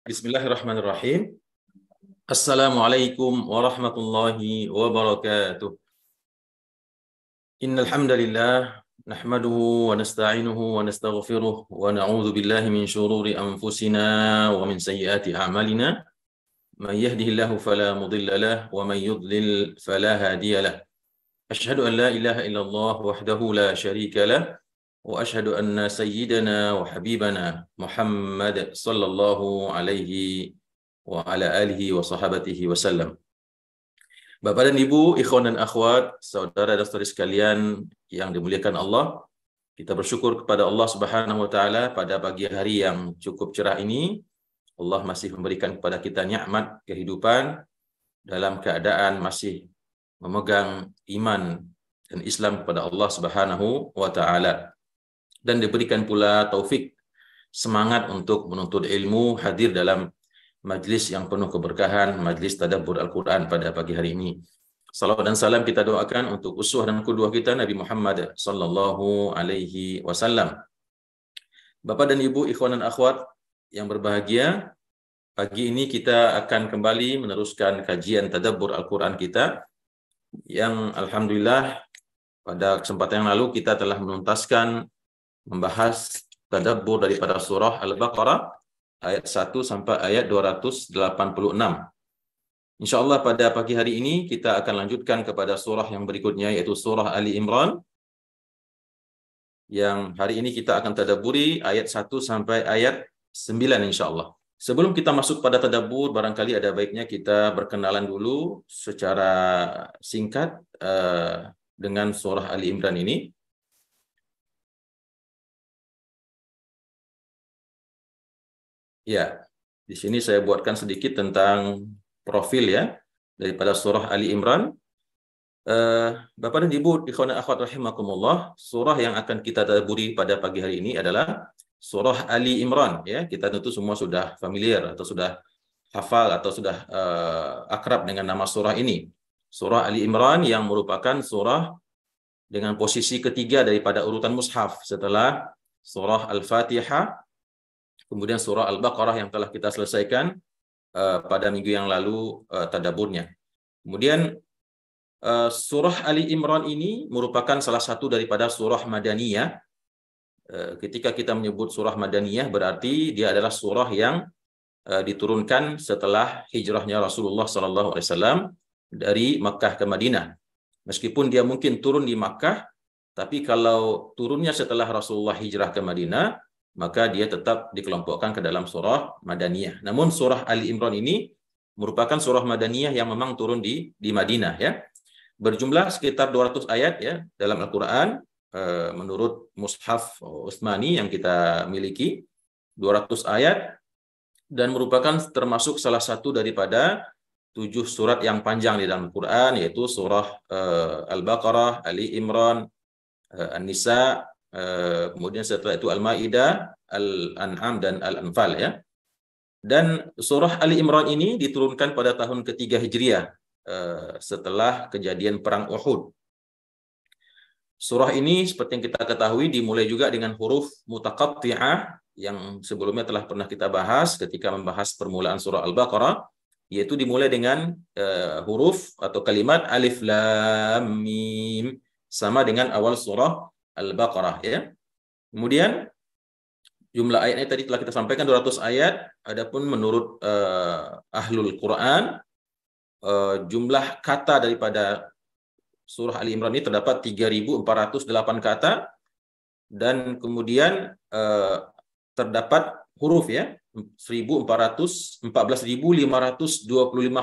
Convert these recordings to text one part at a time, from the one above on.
Bismillahirrahmanirrahim. Assalamualaikum warahmatullahi wabarakatuh. Innal hamdalillah nahmaduhu wa nasta'inuhu wa nastaghfiruh wa na'udzu billahi min shururi anfusina wa min sayyiati a'malina. May yahdihillahu fala mudilla lahu wa may yudlil fala hadiya lahu. Asyhadu an la ilaha illallah wahdahu la syarika lahu wa asyhadu anna sayyidana wa habibana Muhammad sallallahu alaihi wa ala alihi wa sahabatihi wasallam. Bapak dan Ibu, ikhwan dan akhwat, saudara dan saudari sekalian yang dimuliakan Allah, kita bersyukur kepada Allah Subhanahu wa taala pada pagi hari yang cukup cerah ini. Allah masih memberikan kepada kita nikmat kehidupan dalam keadaan masih memegang iman dan Islam kepada Allah Subhanahu wa taala. Dan diberikan pula taufik, semangat untuk menuntut ilmu, hadir dalam majlis yang penuh keberkahan, majlis tadabbur Al-Quran pada pagi hari ini. Salawat dan salam kita doakan untuk uswah dan qudwah kita Nabi Muhammad sallallahu alaihi wasallam. Bapak dan Ibu, ikhwan dan akhwat yang berbahagia, pagi ini kita akan kembali meneruskan kajian tadabbur Al-Quran kita yang alhamdulillah pada kesempatan yang lalu kita telah menuntaskan membahas tadabbur daripada surah Al-Baqarah ayat 1 sampai ayat 286. InsyaAllah pada pagi hari ini kita akan lanjutkan kepada surah yang berikutnya, yaitu surah Ali Imran, yang hari ini kita akan tadabburi ayat 1 sampai ayat 9 insyaAllah. Sebelum kita masuk pada tadabbur, barangkali ada baiknya kita berkenalan dulu secara singkat dengan surah Ali Imran ini. Ya, di sini saya buatkan sedikit tentang profil ya daripada surah Ali Imran. Bapak dan Ibu, ikhwan dan akhwat rahimakumullah, surah yang akan kita tadabburi pada pagi hari ini adalah surah Ali Imran ya. Kita tentu semua sudah familiar atau sudah hafal atau sudah akrab dengan nama surah ini. Surah Ali Imran yang merupakan surah dengan posisi ketiga daripada urutan mushaf setelah surah Al-Fatihah, kemudian surah Al-Baqarah yang telah kita selesaikan pada minggu yang lalu tadabburnya. Kemudian surah Ali Imran ini merupakan salah satu daripada surah Madaniyah. Ketika kita menyebut surah Madaniyah berarti dia adalah surah yang diturunkan setelah hijrahnya Rasulullah SAW dari Makkah ke Madinah. Meskipun dia mungkin turun di Makkah, tapi kalau turunnya setelah Rasulullah hijrah ke Madinah, maka dia tetap dikelompokkan ke dalam surah Madaniyah. Namun surah Ali Imran ini merupakan surah Madaniyah yang memang turun di Madinah ya. Berjumlah sekitar 200 ayat ya dalam Al-Quran menurut Mushaf Utsmani yang kita miliki, 200 ayat, dan merupakan termasuk salah satu daripada 7 surat yang panjang di dalam Al-Quran, yaitu surah Al-Baqarah, Ali Imran, An-Nisa, kemudian setelah itu Al-Maidah, Al-An'am, dan Al-Anfal ya. Dan surah Ali Imran ini diturunkan pada tahun ketiga Hijriah setelah kejadian perang Uhud. Surah ini seperti yang kita ketahui dimulai juga dengan huruf mutaqatti'ah yang sebelumnya telah pernah kita bahas ketika membahas permulaan surah Al-Baqarah, yaitu dimulai dengan huruf atau kalimat alif lam mim, sama dengan awal surah Al-Baqarah ya. Kemudian jumlah ayatnya tadi telah kita sampaikan 200 ayat. Adapun menurut Ahlul Quran, jumlah kata daripada surah Ali Imran ini terdapat 3.408 kata, dan kemudian terdapat huruf ya 14.525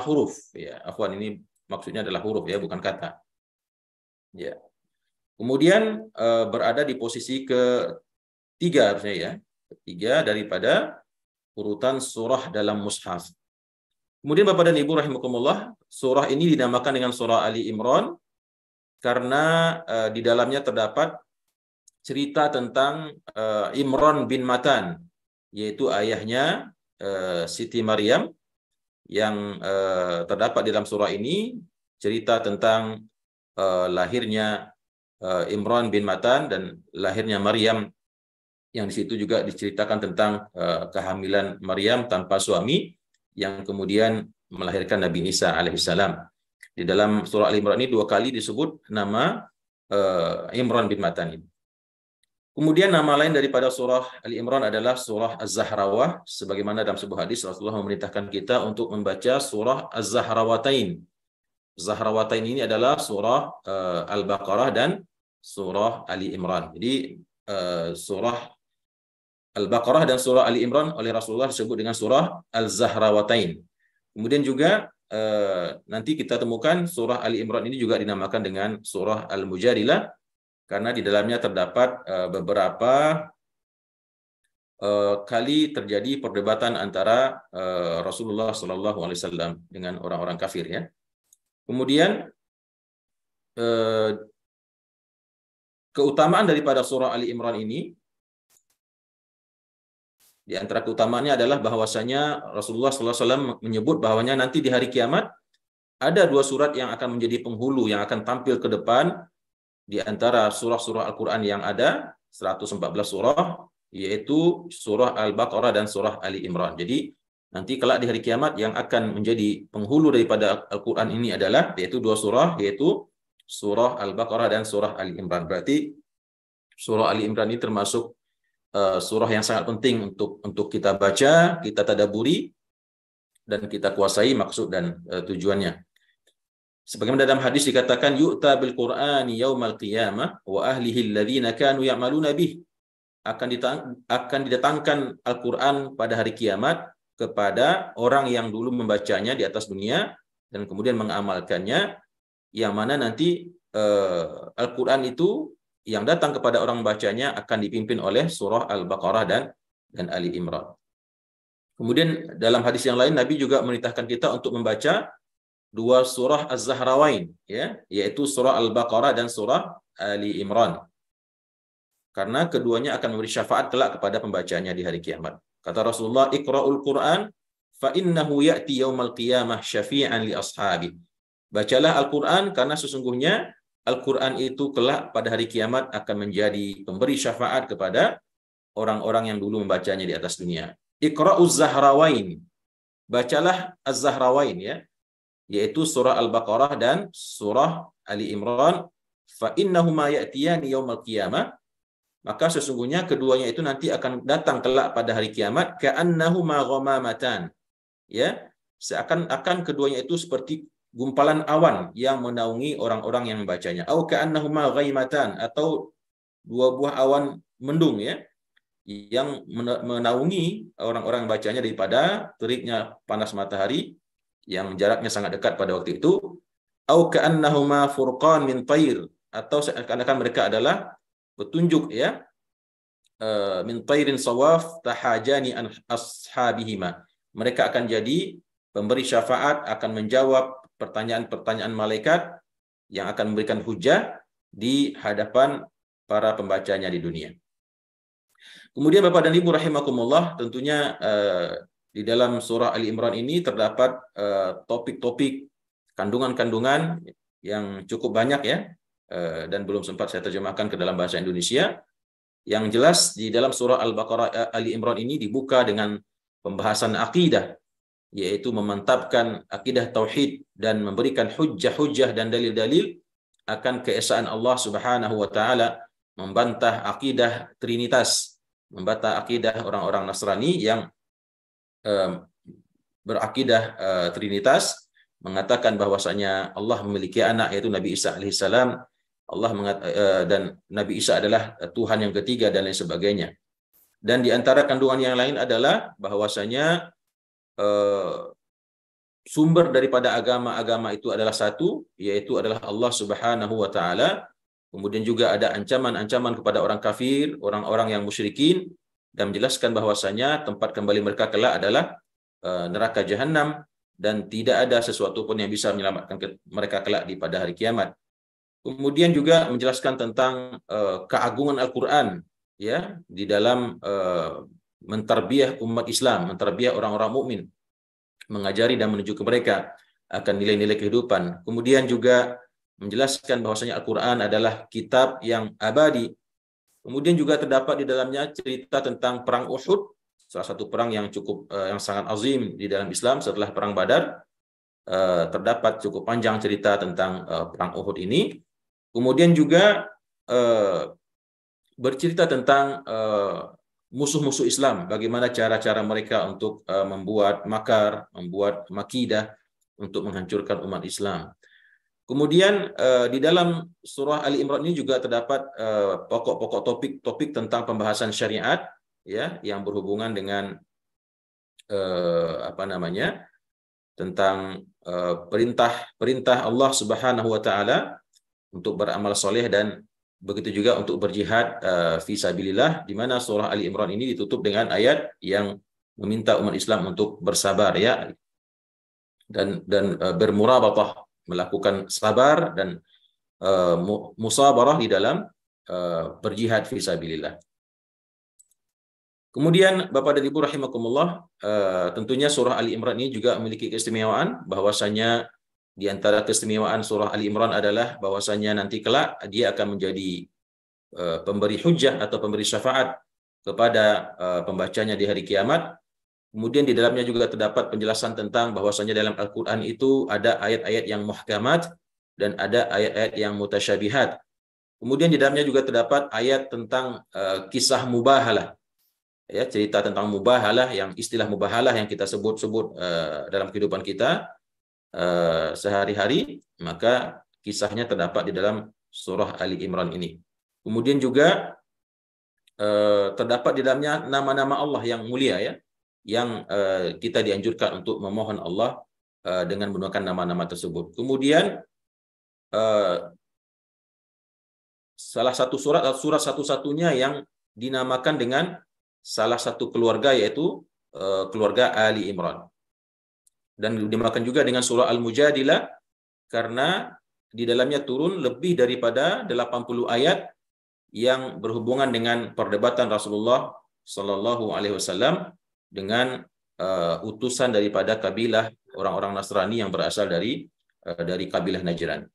huruf ya. Afwan, ini maksudnya adalah huruf ya, bukan kata. Ya. Kemudian berada di posisi ketiga harusnya ya, ketiga daripada urutan surah dalam mushaf. Kemudian Bapak dan Ibu rahimakumullah, surah ini dinamakan dengan surah Ali Imran karena di dalamnya terdapat cerita tentang Imran bin Matan, yaitu ayahnya Siti Maryam, yang terdapat di dalam surah ini cerita tentang lahirnya Imran bin Matan dan lahirnya Maryam yang di situ juga diceritakan tentang kehamilan Maryam tanpa suami yang kemudian melahirkan Nabi Isa alaihissalam. Di dalam surah Al-Imran ini 2 kali disebut nama Imran bin Matan ini. Kemudian nama lain daripada surah Al-Imran adalah surah Az-Zahrawah, sebagaimana dalam sebuah hadis Rasulullah memerintahkan kita untuk membaca surah Az-Zahrawatain. Zahrawatain ini adalah surah Al-Baqarah dan surah Ali Imran. Jadi surah Al-Baqarah dan surah Ali Imran oleh Rasulullah disebut dengan surah Al-Zahrawatain. Kemudian juga nanti kita temukan surah Ali Imran ini juga dinamakan dengan surah Al-Mujadilah, karena di dalamnya terdapat beberapa kali terjadi perdebatan antara Rasulullah SAW dengan orang-orang kafir, ya. Kemudian keutamaan daripada surah Ali Imran ini, di antara keutamaannya adalah bahwasanya Rasulullah SAW menyebut bahwanya nanti di hari kiamat ada 2 surat yang akan menjadi penghulu, yang akan tampil ke depan di antara surah-surah Al-Quran yang ada, 114 surah, yaitu surah Al-Baqarah dan surah Ali Imran. Jadi nanti kelak di hari kiamat yang akan menjadi penghulu daripada Al-Quran ini adalah yaitu 2 surah, yaitu surah Al-Baqarah dan surah Ali Imran. Berarti surah Ali Imran ini termasuk surah yang sangat penting untuk kita baca, kita tadaburi, dan kita kuasai maksud dan tujuannya. Sebagaimana dalam hadis dikatakan, yu'ta bil Qur'ani yaumal qiyamah wa ahlihi alladhina kanu ya'maluna bih. Akan didatangkan Al-Qur'an pada hari kiamat kepada orang yang dulu membacanya di atas dunia dan kemudian mengamalkannya, yang mana nanti Al-Qur'an itu yang datang kepada orang membacanya akan dipimpin oleh surah Al-Baqarah dan Ali Imran. Kemudian dalam hadis yang lain Nabi juga memerintahkan kita untuk membaca 2 surah Az-Zahrawain, ya, yaitu surah Al-Baqarah dan surah Ali Imran. Karena keduanya akan memberi syafaat kelak kepada pembacanya di hari kiamat. Kata Rasulullah, "Iqra'ul Qur'an fa innahu ya'ti yaumal qiyamah syafi'an li ashabi." Bacalah Al-Qur'an karena sesungguhnya Al-Qur'an itu kelak pada hari kiamat akan menjadi pemberi syafaat kepada orang-orang yang dulu membacanya di atas dunia. Iqra'uz Zahrawain. Bacalah Az-Zahrawain, ya, yaitu surah Al-Baqarah dan surah Ali Imran, fa innahuma ya'tiyani yaumal qiyamah, maka sesungguhnya keduanya itu nanti akan datang kelak pada hari kiamat, ka'annahuma ghamamatan, ya, seakan-akan keduanya itu seperti gumpalan awan yang menaungi orang-orang yang membacanya, au ka'annahuma ghaimatan, atau 2 buah awan mendung, ya, yang menaungi orang-orang yang bacanya daripada teriknya panas matahari yang jaraknya sangat dekat pada waktu itu, au ka'annahuma furqan min tayr, atau seakan-akan mereka adalah petunjuk, ya, min tayrin sawaf tahajani an ashabihima. Mereka akan jadi pemberi syafaat, akan menjawab pertanyaan-pertanyaan malaikat yang akan memberikan hujah di hadapan para pembacanya di dunia. Kemudian Bapak dan Ibu rahimakumullah, tentunya di dalam surah Ali Imran ini terdapat topik-topik, kandungan-kandungan yang cukup banyak, ya, dan belum sempat saya terjemahkan ke dalam bahasa Indonesia. Yang jelas di dalam surah Al-Baqarah Ali Imran ini dibuka dengan pembahasan akidah, yaitu memantapkan akidah tauhid dan memberikan hujjah-hujjah dan dalil-dalil akan keesaan Allah Subhanahu wa taala, membantah akidah Trinitas, membantah akidah orang-orang Nasrani yang berakidah Trinitas, mengatakan bahwasanya Allah memiliki anak, yaitu Nabi Isa alaihissalam, dan Nabi Isa adalah Tuhan yang ketiga dan lain sebagainya. Dan di antara kandungan yang lain adalah bahwasanya sumber daripada agama-agama itu adalah satu, yaitu adalah Allah Subhanahu wa taala. Kemudian juga ada ancaman-ancaman kepada orang kafir, orang-orang yang musyrikin, dan menjelaskan bahwasanya tempat kembali mereka kelak adalah neraka jahanam, dan tidak ada sesuatu pun yang bisa menyelamatkan mereka kelak di pada hari kiamat. Kemudian juga menjelaskan tentang keagungan Al-Quran, ya, di dalam mentarbiah umat Islam, mentarbiah orang-orang mukmin, mengajari dan menunjuk ke mereka akan nilai-nilai kehidupan. Kemudian juga menjelaskan bahwasanya Al-Quran adalah kitab yang abadi. Kemudian juga terdapat di dalamnya cerita tentang perang Uhud, salah satu perang yang cukup yang sangat azim di dalam Islam setelah perang Badar. Terdapat cukup panjang cerita tentang perang Uhud ini. Kemudian juga bercerita tentang musuh-musuh Islam, bagaimana cara-cara mereka untuk membuat makar, membuat makidah untuk menghancurkan umat Islam. Kemudian di dalam surah Ali Imran ini juga terdapat pokok-pokok topik-topik tentang pembahasan syariat, ya, yang berhubungan dengan tentang perintah Allah Subhanahu wa taala untuk beramal soleh dan begitu juga untuk berjihad fi sabilillah, di mana surah Ali Imran ini ditutup dengan ayat yang meminta umat Islam untuk bersabar, ya, dan bermurabatah, melakukan sabar dan musabarah di dalam berjihad fi sabilillah. Kemudian Bapak dan Ibu rahimakumullah, tentunya surah Ali Imran ini juga memiliki keistimewaan, bahwasanya di antara keistimewaan surah Ali Imran adalah bahwasanya nanti kelak dia akan menjadi pemberi hujjah atau pemberi syafaat kepada pembacanya di hari kiamat. Kemudian di dalamnya juga terdapat penjelasan tentang bahwasanya dalam Al-Quran itu ada ayat-ayat yang muhkamat dan ada ayat-ayat yang mutasyabihat. Kemudian di dalamnya juga terdapat ayat tentang kisah mubahalah, ya, cerita tentang mubahalah, yang istilah mubahalah yang kita sebut-sebut dalam kehidupan kita sehari-hari, maka kisahnya terdapat di dalam surah Ali Imran ini. Kemudian juga terdapat di dalamnya nama-nama Allah yang mulia, ya, yang kita dianjurkan untuk memohon Allah dengan menggunakan nama-nama tersebut. Kemudian salah satu surat satu-satunya yang dinamakan dengan salah satu keluarga, yaitu keluarga Ali Imran. Dan dinamakan juga dengan surah Al-Mujadilah karena di dalamnya turun lebih daripada 80 ayat yang berhubungan dengan perdebatan Rasulullah Shallallahu Alaihi Wasallam dengan utusan daripada kabilah orang-orang Nasrani yang berasal dari kabilah Najran.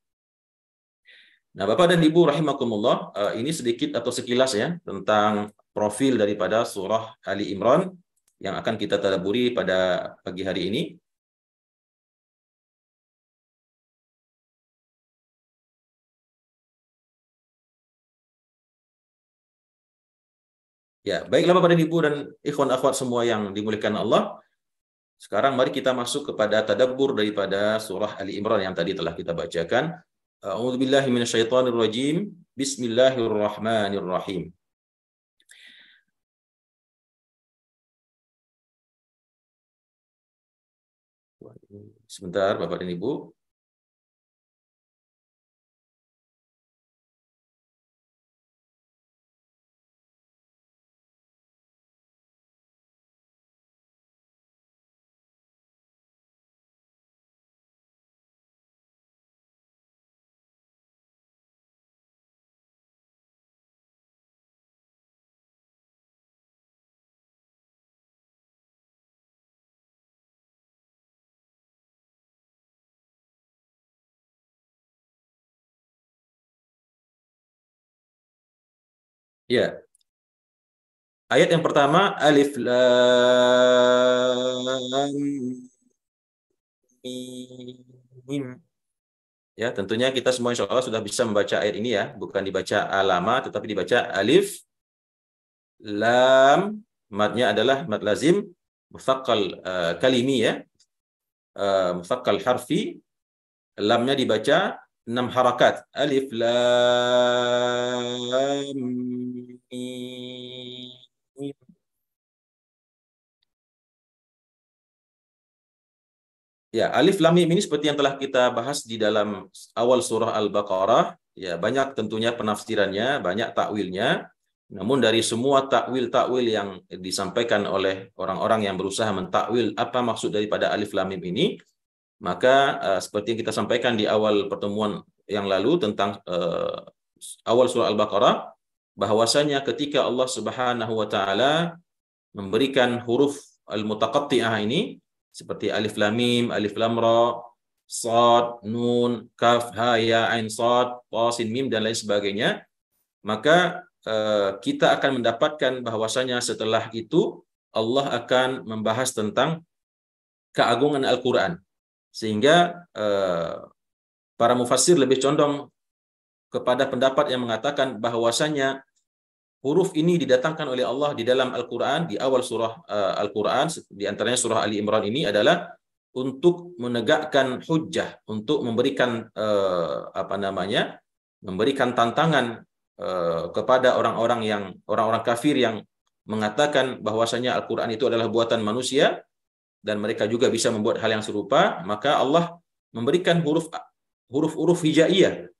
Nah, Bapak dan Ibu rahimakumullah, ini sedikit atau sekilas, ya, tentang profil daripada surah Ali Imran yang akan kita tadabburi pada pagi hari ini. Ya, baiklah Bapak dan Ibu dan ikhwan akhwat semua yang dimuliakan Allah. Sekarang mari kita masuk kepada tadabbur daripada surah Ali Imran yang tadi telah kita bacakan. A'udzubillahi minasyaitonirrajim. Bismillahirrahmanirrahim. Sebentar Bapak dan Ibu. Ya, ayat yang pertama, Alif Lam Mim. Ya, tentunya kita semua insya Allah sudah bisa membaca ayat ini, ya. Bukan dibaca alama, tetapi dibaca alif, lam, matnya adalah mat lazim, mufakkal kalimi, ya. Mufakkal harfi, lamnya dibaca 6 harakat. Alif, lam, mim. Ya, alif lam mim ini seperti yang telah kita bahas di dalam awal surah Al-Baqarah, ya, banyak tentunya penafsirannya, banyak takwilnya. Namun dari semua takwil-takwil yang disampaikan oleh orang-orang yang berusaha mentakwil apa maksud daripada alif lam mim ini, maka seperti yang kita sampaikan di awal pertemuan yang lalu tentang awal surah Al-Baqarah, bahwasanya ketika Allah Subhanahu wa taala memberikan huruf al-mutaqatti'ah ini seperti alif lam mim, alif lam ra, shad, nun, kaf, ha, ya, ain, shad, ta, sin, mim dan lain sebagainya, maka kita akan mendapatkan bahwasanya setelah itu Allah akan membahas tentang keagungan Al-Quran. Sehingga para mufassir lebih condong kepada pendapat yang mengatakan bahwasanya huruf ini didatangkan oleh Allah di dalam Al-Quran, di awal surah Al-Quran, di antaranya surah Ali Imran ini adalah untuk menegakkan hujjah, untuk memberikan memberikan tantangan kepada orang-orang kafir yang mengatakan bahwasanya Al-Quran itu adalah buatan manusia dan mereka juga bisa membuat hal yang serupa. Maka Allah memberikan huruf-huruf hijaiyah,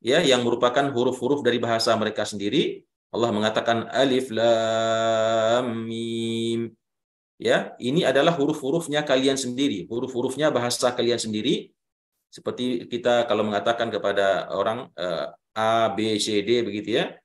ya, yang merupakan huruf-huruf dari bahasa mereka sendiri. Allah mengatakan alif lam mim. Ya, ini adalah huruf-hurufnya kalian sendiri, huruf-hurufnya bahasa kalian sendiri. Seperti kita kalau mengatakan kepada orang A, B, C, D begitu ya.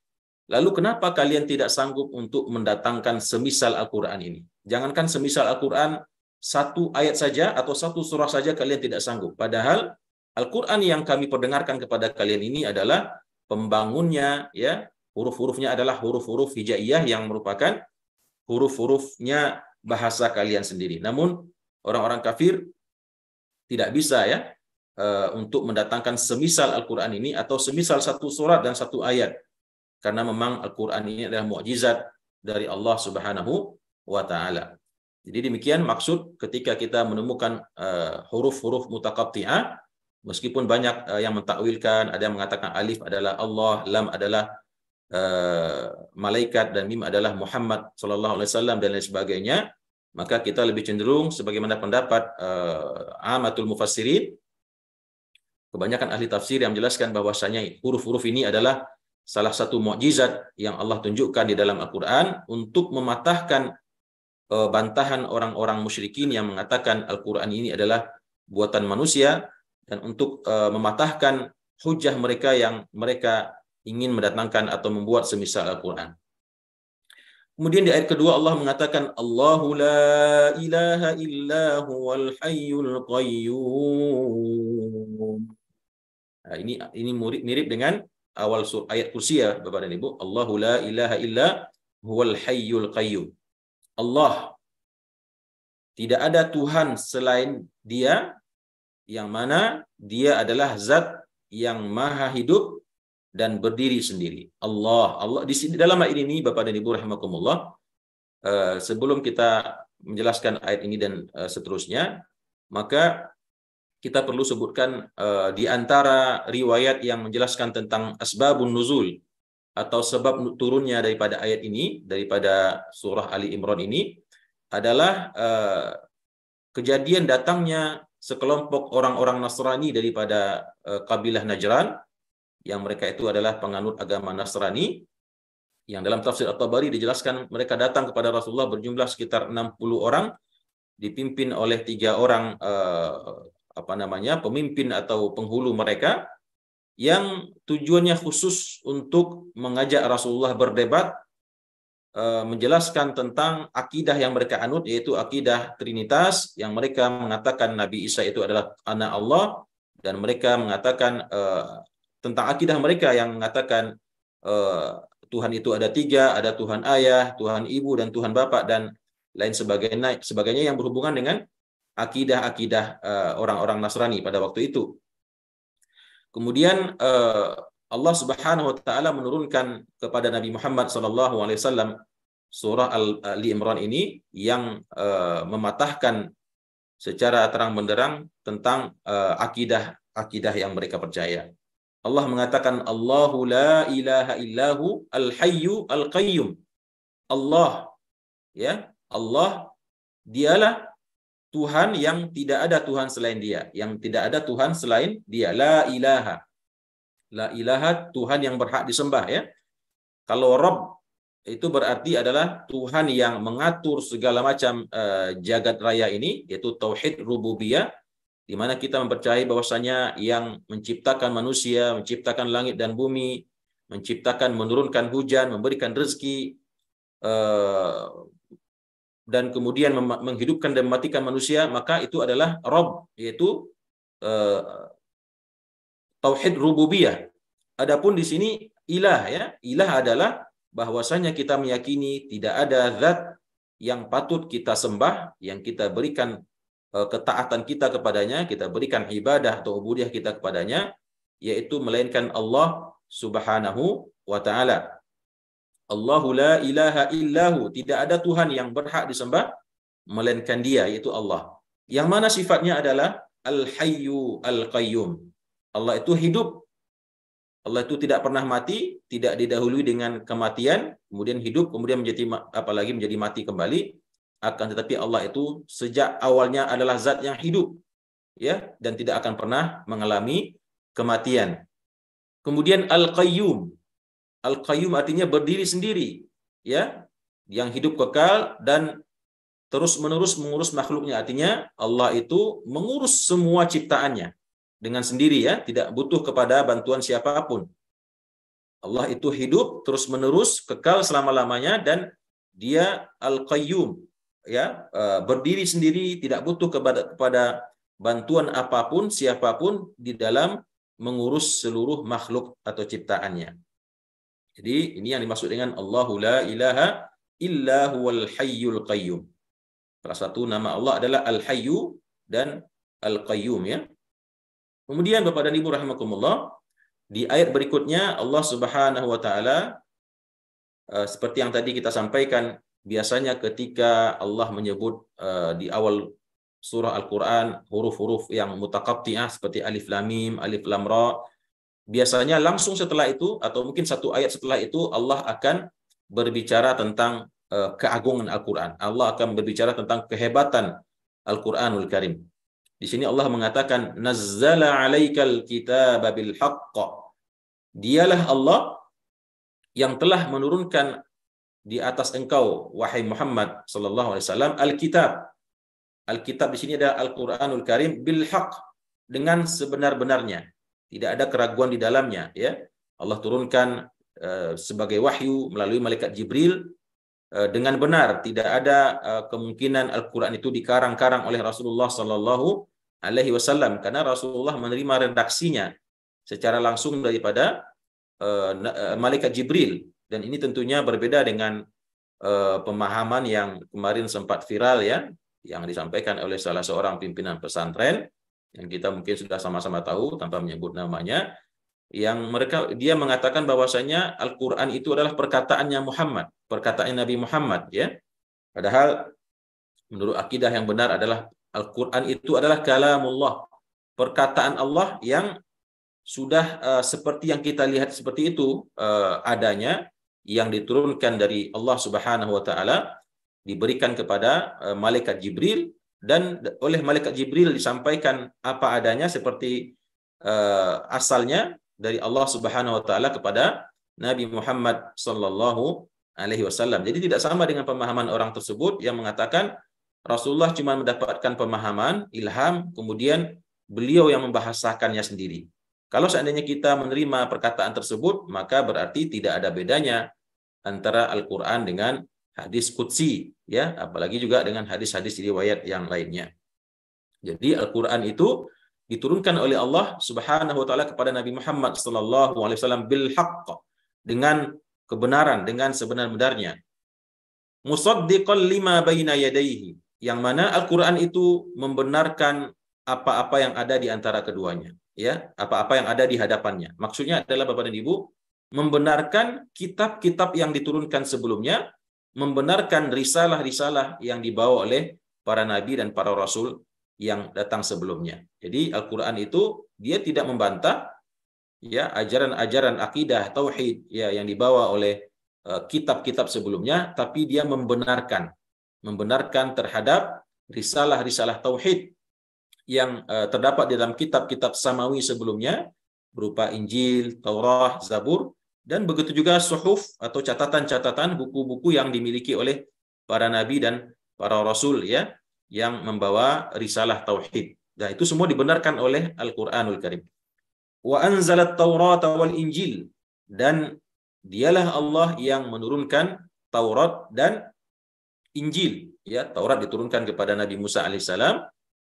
Lalu kenapa kalian tidak sanggup untuk mendatangkan semisal Al-Quran ini? Jangankan semisal Al-Quran, satu ayat saja atau satu surah saja kalian tidak sanggup. Padahal Al-Quran yang kami perdengarkan kepada kalian ini adalah pembangunnya, ya, huruf-hurufnya adalah huruf-huruf hijaiyah yang merupakan huruf-hurufnya bahasa kalian sendiri. Namun orang-orang kafir tidak bisa, ya, untuk mendatangkan semisal Al-Quran ini atau semisal satu surat dan satu ayat. Karena memang Al-Quran ini adalah mukjizat dari Allah Subhanahu wa Ta'ala. Jadi demikian maksud ketika kita menemukan huruf-huruf mutaqatti'ah, meskipun banyak yang mentakwilkan, ada yang mengatakan alif adalah Allah, lam adalah malaikat, dan mim adalah Muhammad sallallahu alaihi wasallam dan lain sebagainya, maka kita lebih cenderung sebagaimana pendapat amatul mufassirin, kebanyakan ahli tafsir yang menjelaskan bahwasanya huruf-huruf ini adalah salah satu mukjizat yang Allah tunjukkan di dalam Al-Quran untuk mematahkan bantahan orang-orang musyrikin yang mengatakan Al-Quran ini adalah buatan manusia, dan untuk mematahkan hujah mereka yang mereka ingin mendatangkan atau membuat semisal Al-Quran. Kemudian di ayat kedua Allah mengatakan Allahu la ilaha illa huwal hayyul qayyum. Nah, ini mirip dengan awal ayat kursi, ya Bapak dan Ibu. Allahu la ilaha illa huwal hayyul qayyum. Allah, tidak ada Tuhan selain Dia, yang mana Dia adalah zat yang maha hidup dan berdiri sendiri. Allah di sini dalam ayat ini Bapak dan Ibu rahimakumullah, sebelum kita menjelaskan ayat ini dan seterusnya, maka kita perlu sebutkan di antara riwayat yang menjelaskan tentang asbabun nuzul atau sebab turunnya daripada ayat ini, daripada surah Ali Imran ini, adalah kejadian datangnya sekelompok orang-orang Nasrani daripada kabilah Najran, yang mereka itu adalah penganut agama Nasrani, yang dalam tafsir At-Tabari dijelaskan mereka datang kepada Rasulullah berjumlah sekitar 60 orang, dipimpin oleh 3 orang pemimpin atau penghulu mereka, yang tujuannya khusus untuk mengajak Rasulullah berdebat, menjelaskan tentang akidah yang mereka anut, yaitu akidah Trinitas, yang mereka mengatakan Nabi Isa itu adalah anak Allah, dan mereka mengatakan tentang akidah mereka yang mengatakan Tuhan itu ada 3, ada Tuhan Ayah, Tuhan Ibu, dan Tuhan Bapa, dan lain sebagainya yang berhubungan dengan akidah-akidah orang-orang Nasrani pada waktu itu. Kemudian Allah Subhanahu wa Ta'ala menurunkan kepada Nabi Muhammad SAW surah Ali Imran ini, yang mematahkan secara terang benderang tentang akidah yang mereka percaya. Allah mengatakan Allahu la ilaha illahu al-hayyu al-qayyum. Allah, ya, Allah dialah Tuhan yang tidak ada Tuhan selain Dia, yang tidak ada Tuhan selain Dia. La ilaha. La ilaha, Tuhan yang berhak disembah, ya. Kalau Rabb itu berarti adalah Tuhan yang mengatur segala macam jagat raya ini, yaitu tauhid rububiyah, di mana kita mempercayai bahwasanya yang menciptakan manusia, menciptakan langit dan bumi, menciptakan, menurunkan hujan, memberikan rezeki, dan kemudian menghidupkan dan mematikan manusia, maka itu adalah Rabb, yaitu tauhid rububiyah. Adapun di sini ilah ya, ilah adalah bahwasanya kita meyakini tidak ada zat yang patut kita sembah, yang kita berikan ketaatan kita kepadanya, kita berikan ibadah atau ubudiyah kita kepadanya, yaitu melainkan Allah Subhanahu wa taala. Allahu la ilaha illahu, tidak ada Tuhan yang berhak disembah melainkan Dia, yaitu Allah. Yang mana sifatnya adalah Al-Hayyu Al-Qayyum. Allah itu hidup. Allah itu tidak pernah mati, tidak didahului dengan kematian, kemudian hidup, kemudian menjadi mati kembali. Akan tetapi Allah itu sejak awalnya adalah zat yang hidup, ya, dan tidak akan pernah mengalami kematian. Kemudian Al-Qayyum. Al-Qayyum artinya berdiri sendiri, ya, yang hidup kekal dan terus-menerus mengurus makhluknya. Artinya Allah itu mengurus semua ciptaannya dengan sendiri, ya, tidak butuh kepada bantuan siapapun. Allah itu hidup terus-menerus, kekal selama-lamanya, dan Dia Al-Qayyum, ya, berdiri sendiri, tidak butuh kepada bantuan apapun, siapapun di dalam mengurus seluruh makhluk atau ciptaannya. Jadi ini yang dimaksud dengan Allahu la ilaha illa huwal hayyul qayyum. Salah satu nama Allah adalah Al-Hayyu dan Al-Qayyum, ya. Kemudian Bapak dan Ibu rahimakumullah, di ayat berikutnya Allah Subhanahu wa taala seperti yang tadi kita sampaikan, biasanya ketika Allah menyebut di awal surah Al-Qur'an huruf-huruf yang mutaqatti'ah seperti alif lam mim, alif lam ra, biasanya langsung setelah itu atau mungkin satu ayat setelah itu Allah akan berbicara tentang keagungan Al-Qur'an. Allah akan berbicara tentang kehebatan Al-Qur'anul Karim. Di sini Allah mengatakan nazzala 'alaikal kitaba bil haqq. Dialah Allah yang telah menurunkan di atas engkau wahai Muhammad sallallahu alaihi wasallam al-kitab. Al-kitab di sini adalah Al-Qur'anul Karim bil haqq, dengan sebenar-benarnya. Tidak ada keraguan di dalamnya, ya. Allah turunkan sebagai wahyu melalui malaikat Jibril dengan benar, tidak ada kemungkinan Al-Qur'an itu dikarang-karang oleh Rasulullah sallallahu alaihi wasallam, karena Rasulullah menerima redaksinya secara langsung daripada malaikat Jibril, dan ini tentunya berbeda dengan pemahaman yang kemarin sempat viral, ya, yang disampaikan oleh salah seorang pimpinan pesantren yang kita mungkin sudah sama-sama tahu tanpa menyebut namanya, yang dia mengatakan bahwasanya Al-Qur'an itu adalah perkataannya Muhammad, perkataan Nabi Muhammad, ya. Padahal menurut akidah yang benar adalah Al-Qur'an itu adalah kalamullah, perkataan Allah yang sudah seperti yang kita lihat seperti itu adanya, yang diturunkan dari Allah Subhanahu wa taala, diberikan kepada malaikat Jibril, dan oleh malaikat Jibril disampaikan apa adanya seperti asalnya dari Allah Subhanahu wa taala kepada Nabi Muhammad sallallahu alaihi wasallam. Jadi tidak sama dengan pemahaman orang tersebut yang mengatakan Rasulullah cuma mendapatkan pemahaman, ilham, kemudian beliau yang membahasakannya sendiri. Kalau seandainya kita menerima perkataan tersebut, maka berarti tidak ada bedanya antara Al-Qur'an dengan hadis qudsi, ya, apalagi juga dengan hadis-hadis riwayat yang lainnya. Jadi Al-Qur'an itu diturunkan oleh Allah Subhanahu wa taala kepada Nabi Muhammad sallallahu alaihi wasallam bil haqq, dengan kebenaran, dengan sebenar-benarnya. Musaddiqan lima baina yadayhi, yang mana Al-Qur'an itu membenarkan apa-apa yang ada di antara keduanya, ya, apa-apa yang ada di hadapannya. Maksudnya adalah Bapak dan Ibu, membenarkan kitab-kitab yang diturunkan sebelumnya, membenarkan risalah-risalah yang dibawa oleh para nabi dan para rasul yang datang sebelumnya. Jadi Al-Qur'an itu dia tidak membantah, ya, ajaran-ajaran akidah tauhid, ya, yang dibawa oleh kitab-kitab sebelumnya, tapi dia membenarkan terhadap risalah-risalah tauhid yang terdapat di dalam kitab-kitab samawi sebelumnya, berupa Injil, Taurat, Zabur, dan begitu juga suhuf atau catatan-catatan, buku-buku yang dimiliki oleh para nabi dan para rasul, ya, yang membawa risalah tauhid. Dan itu semua dibenarkan oleh Al-Qur'anul Karim. Wa anzalat Taurata wal Injil, dan dialah Allah yang menurunkan Taurat dan Injil, ya. Taurat diturunkan kepada Nabi Musa alaihissalam,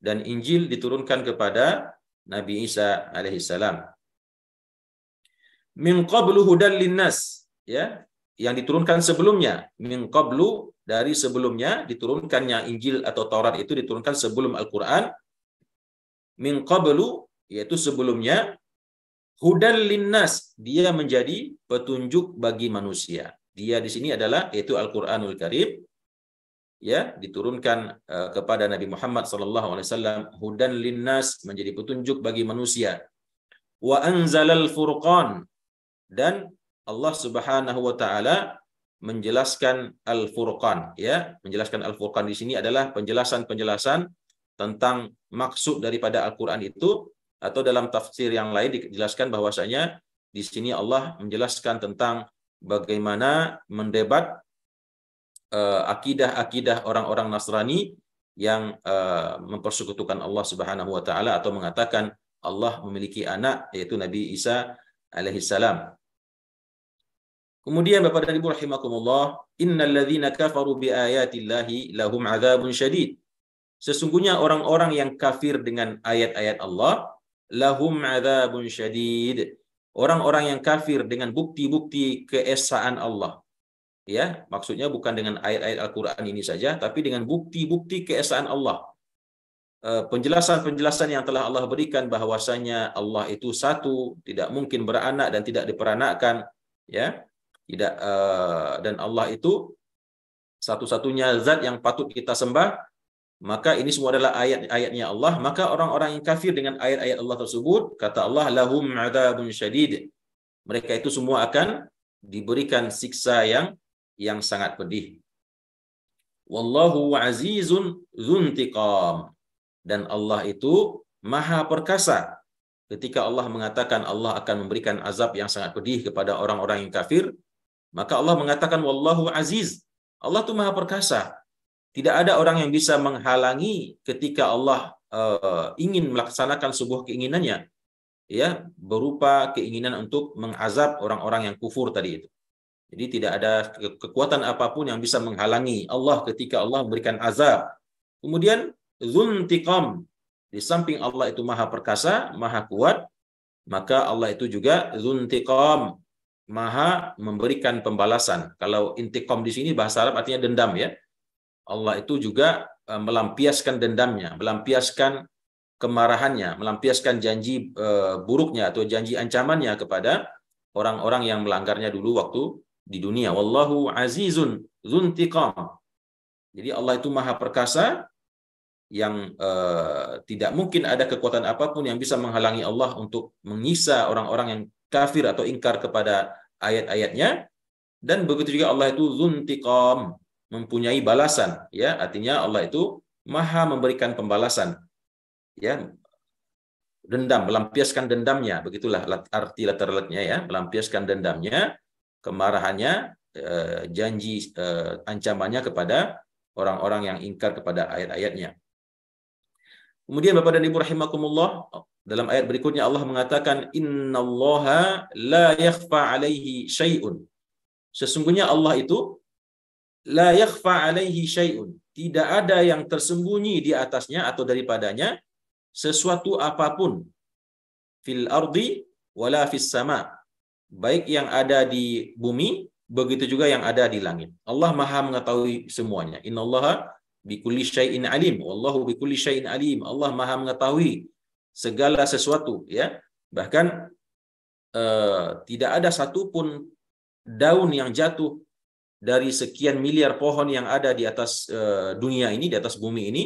dan Injil diturunkan kepada Nabi Isa alaihissalam. Min qablu hudal linnas, ya, yang diturunkan sebelumnya. Min qablu, dari sebelumnya diturunkannya Injil atau Taurat itu diturunkan sebelum Al-Qur'an. Min qablu, yaitu sebelumnya, hudal linnas, dia menjadi petunjuk bagi manusia. Dia di sini adalah yaitu Al-Qur'anul Karim, ya, diturunkan kepada Nabi Muhammad SAW, hudan linnas, menjadi petunjuk bagi manusia. Wa anzalal furqan, dan Allah Subhanahu wa taala menjelaskan Al-Furqan, ya. Menjelaskan Al-Furqan di sini adalah penjelasan-penjelasan tentang maksud daripada Al-Qur'an itu, atau dalam tafsir yang lain dijelaskan bahwasanya di sini Allah menjelaskan tentang bagaimana mendebat akidah-akidah orang-orang Nasrani yang mempersekutukan Allah Subhanahu wa taala atau mengatakan Allah memiliki anak, yaitu Nabi Isa alaihissalam. Kemudian Bapak dan Ibu rahimakumullah, innal ladzina kafaru biayatillahi lahum adzabun syadid. Sesungguhnya orang-orang yang kafir dengan ayat-ayat Allah, lahum adzabun syadid. Orang-orang yang kafir dengan bukti-bukti keesaan Allah. Ya, maksudnya bukan dengan ayat-ayat Al-Qur'an ini saja, tapi dengan bukti-bukti keesaan Allah. Penjelasan-penjelasan yang telah Allah berikan bahwasanya Allah itu satu, tidak mungkin beranak dan tidak diperanakkan, ya. Tidak dan Allah itu satu-satunya zat yang patut kita sembah, maka ini semua adalah ayat-ayatnya Allah. Maka orang-orang yang kafir dengan ayat-ayat Allah tersebut, kata Allah, lahum adzabun syadid, mereka itu semua akan diberikan siksa yang sangat pedih. Wallahu azizun dzuntiqam, dan Allah itu maha perkasa. Ketika Allah mengatakan Allah akan memberikan azab yang sangat pedih kepada orang-orang yang kafir, maka Allah mengatakan wallahu aziz. Allah itu maha perkasa. Tidak ada orang yang bisa menghalangi ketika Allah ingin melaksanakan sebuah keinginannya, ya, berupa keinginan untuk mengazab orang-orang yang kufur tadi itu. Jadi tidak ada kekuatan apapun yang bisa menghalangi Allah ketika Allah memberikan azab. Kemudian dzuntiqam, di samping Allah itu maha perkasa, maha kuat, maka Allah itu juga dzuntiqam, maha memberikan pembalasan. Kalau intiqam di sini bahasa Arab artinya dendam, ya. Allah itu juga melampiaskan dendamnya, melampiaskan kemarahannya, melampiaskan janji buruknya atau janji ancamannya kepada orang-orang yang melanggarnya dulu waktu di dunia. Wallahu azizun dzuntiqam. Jadi Allah itu maha perkasa yang tidak mungkin ada kekuatan apapun yang bisa menghalangi Allah untuk menyiksa orang-orang yang kafir atau ingkar kepada ayat-ayatnya. Dan begitu juga Allah itu dzuntiqam, mempunyai balasan, ya. Artinya Allah itu maha memberikan pembalasan, ya. Dendam, melampiaskan dendamnya, begitulah arti literatnya, ya. Melampiaskan dendamnya, kemarahannya, janji ancamannya kepada orang-orang yang ingkar kepada ayat-ayatnya. Kemudian Bapak dan Ibu rahimakumullah, dalam ayat berikutnya Allah mengatakan innallaha la yakhfa alaihi syai'un. Sesungguhnya Allah itu la yakhfa alaihi syai'un, tidak ada yang tersembunyi di atasnya atau daripadanya sesuatu apapun, fil ardi wala fis sama, baik yang ada di bumi begitu juga yang ada di langit. Allah maha mengetahui semuanya. Innallaha bikulli syai'in alim, wallahu bikulli syai'in alim. Allah maha mengetahui segala sesuatu, ya. Bahkan tidak ada satupun daun yang jatuh dari sekian miliar pohon yang ada di atas dunia ini, di atas bumi ini,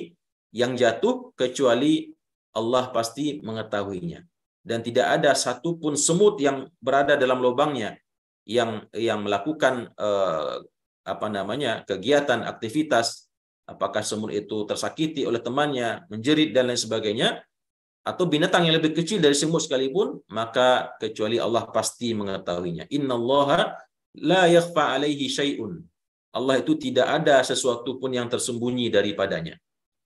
yang jatuh kecuali Allah pasti mengetahuinya. Dan tidak ada satupun semut yang berada dalam lubangnya yang melakukan kegiatan, aktivitas, apakah semut itu tersakiti oleh temannya, menjerit dan lain sebagainya, atau binatang yang lebih kecil dari semut sekalipun, maka kecuali Allah pasti mengetahuinya. Innallaha la yakhfa alaihi syai'un. Allah itu tidak ada sesuatu pun yang tersembunyi daripadanya.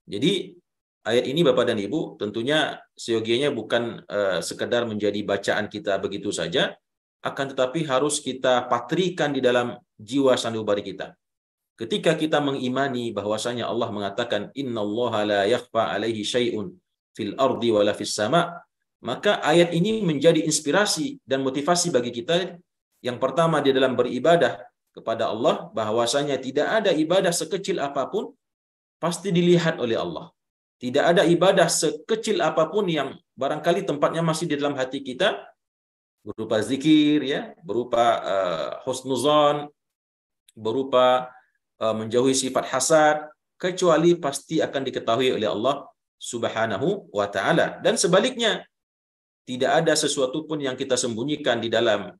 Jadi ayat ini Bapak dan Ibu tentunya seyogianya bukan sekedar menjadi bacaan kita begitu saja, akan tetapi harus kita patrikan di dalam jiwa sanubari kita. Ketika kita mengimani bahwasanya Allah mengatakan innallaha la yakhfa alaihi syai'un fil ardi wala fis sama, Maka ayat ini menjadi inspirasi dan motivasi bagi kita. Yang pertama di dalam beribadah kepada Allah, bahwasanya tidak ada ibadah sekecil apapun pasti dilihat oleh Allah. Tidak ada ibadah sekecil apapun yang barangkali tempatnya masih di dalam hati kita, berupa zikir, ya, berupa husnuzon, berupa menjauhi sifat hasad, kecuali pasti akan diketahui oleh Allah Subhanahu wa taala. Dan sebaliknya, tidak ada sesuatu pun yang kita sembunyikan di dalam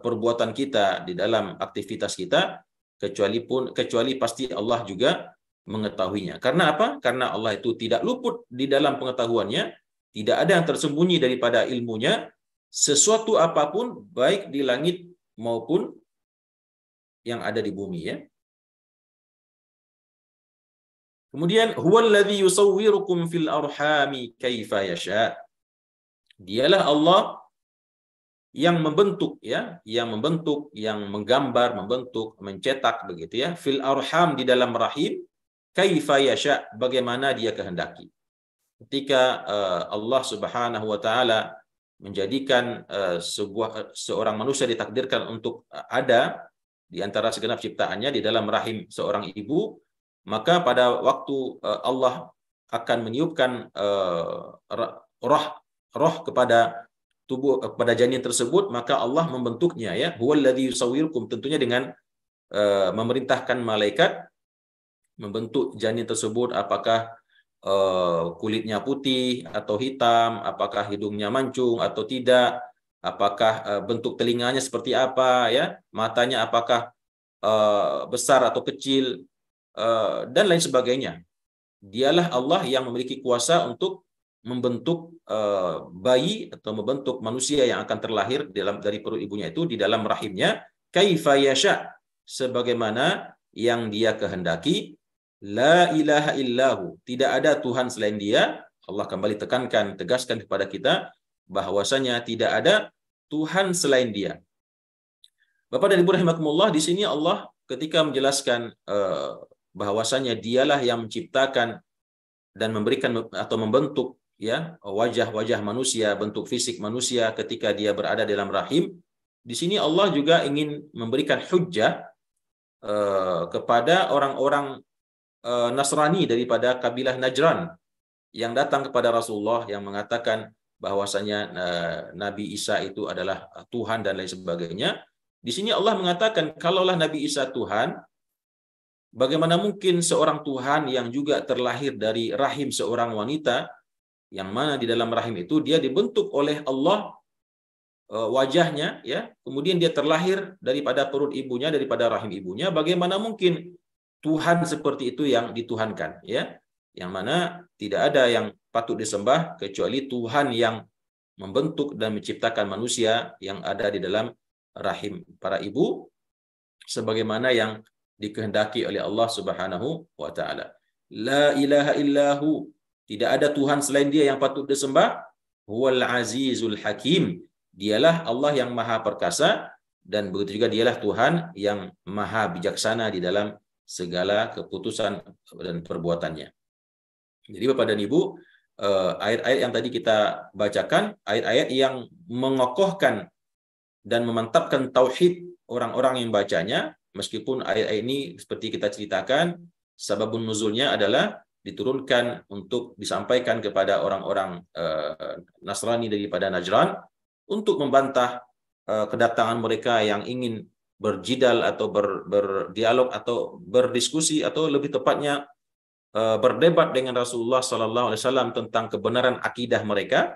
perbuatan kita, di dalam aktivitas kita, kecuali pasti Allah juga mengetahuinya. Karena apa? Karena Allah itu tidak luput di dalam pengetahuannya, tidak ada yang tersembunyi daripada ilmunya, sesuatu apapun baik di langit maupun yang ada di bumi, ya. Kemudian huwallazi yusawwirukum fil arhami kaifa yasha. Dialah Allah yang membentuk, ya, yang membentuk, yang menggambar, membentuk, mencetak begitu, ya, fil arham, di dalam rahim, kaifa yasha, bagaimana dia kehendaki. Ketika Allah Subhanahu wa taala menjadikan seorang manusia ditakdirkan untuk ada di antara segenap ciptaannya di dalam rahim seorang ibu, maka pada waktu Allah akan meniupkan roh kepada tubuh, kepada janin tersebut, maka Allah membentuknya, ya. Huwallazi yusawwirukum, tentunya dengan memerintahkan malaikat membentuk janin tersebut, apakah kulitnya putih atau hitam, apakah hidungnya mancung atau tidak, apakah bentuk telinganya seperti apa, ya, matanya apakah besar atau kecil, dan lain sebagainya. Dialah Allah yang memiliki kuasa untuk membentuk bayi atau membentuk manusia yang akan terlahir dari perut ibunya itu di dalam rahimnya, kaifa yasha, sebagaimana yang dia kehendaki. La ilaha illahu, tidak ada Tuhan selain dia. Allah kembali tegaskan kepada kita bahwasanya tidak ada Tuhan selain dia. Bapak dan Ibu rahimakumullah, di sini Allah ketika menjelaskan bahwasanya dialah yang menciptakan dan memberikan atau membentuk, ya, wajah-wajah manusia, bentuk fisik manusia ketika dia berada dalam rahim. Di sini Allah juga ingin memberikan hujjah kepada orang-orang Nasrani daripada kabilah Najran yang datang kepada Rasulullah yang mengatakan bahwasanya Nabi Isa itu adalah Tuhan dan lain sebagainya. Di sini Allah mengatakan, kalaulah Nabi Isa Tuhan, bagaimana mungkin seorang Tuhan yang juga terlahir dari rahim seorang wanita, yang mana di dalam rahim itu dia dibentuk oleh Allah wajahnya, ya, kemudian dia terlahir daripada perut ibunya, daripada rahim ibunya. Bagaimana mungkin Tuhan seperti itu yang dituhankan, ya, yang mana tidak ada yang patut disembah kecuali Tuhan yang membentuk dan menciptakan manusia yang ada di dalam rahim para ibu sebagaimana yang dikehendaki oleh Allah Subhanahu wa taala. La ilaha illahu, tidak ada Tuhan selain dia yang patut disembah. Huwal azizul hakim, dialah Allah yang maha perkasa, dan begitu juga dialah Tuhan yang maha bijaksana di dalam segala keputusan dan perbuatannya. Jadi Bapak dan Ibu, ayat-ayat yang tadi kita bacakan, ayat-ayat yang mengokohkan dan memantapkan tauhid orang-orang yang bacanya, meskipun ayat-ayat ini seperti kita ceritakan, sababun nuzulnya adalah diturunkan untuk disampaikan kepada orang-orang Nasrani daripada Najran untuk membantah kedatangan mereka yang ingin berjidal atau berdialog atau berdiskusi atau lebih tepatnya berdebat dengan Rasulullah SAW tentang kebenaran akidah mereka,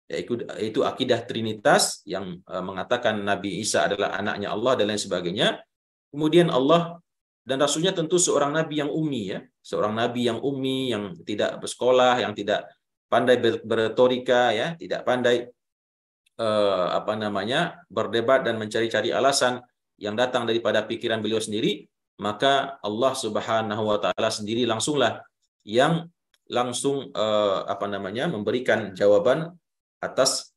yaitu akidah Trinitas yang mengatakan Nabi Isa adalah anaknya Allah dan lain sebagainya. Kemudian Allah dan Rasulnya tentu seorang Nabi yang ummi, ya, seorang Nabi yang ummi, yang tidak bersekolah, yang tidak pandai berretorika, ya, tidak pandai berdebat dan mencari-cari alasan yang datang daripada pikiran beliau sendiri. Maka Allah Subhanahu wa taala sendiri langsunglah yang langsung memberikan jawaban atas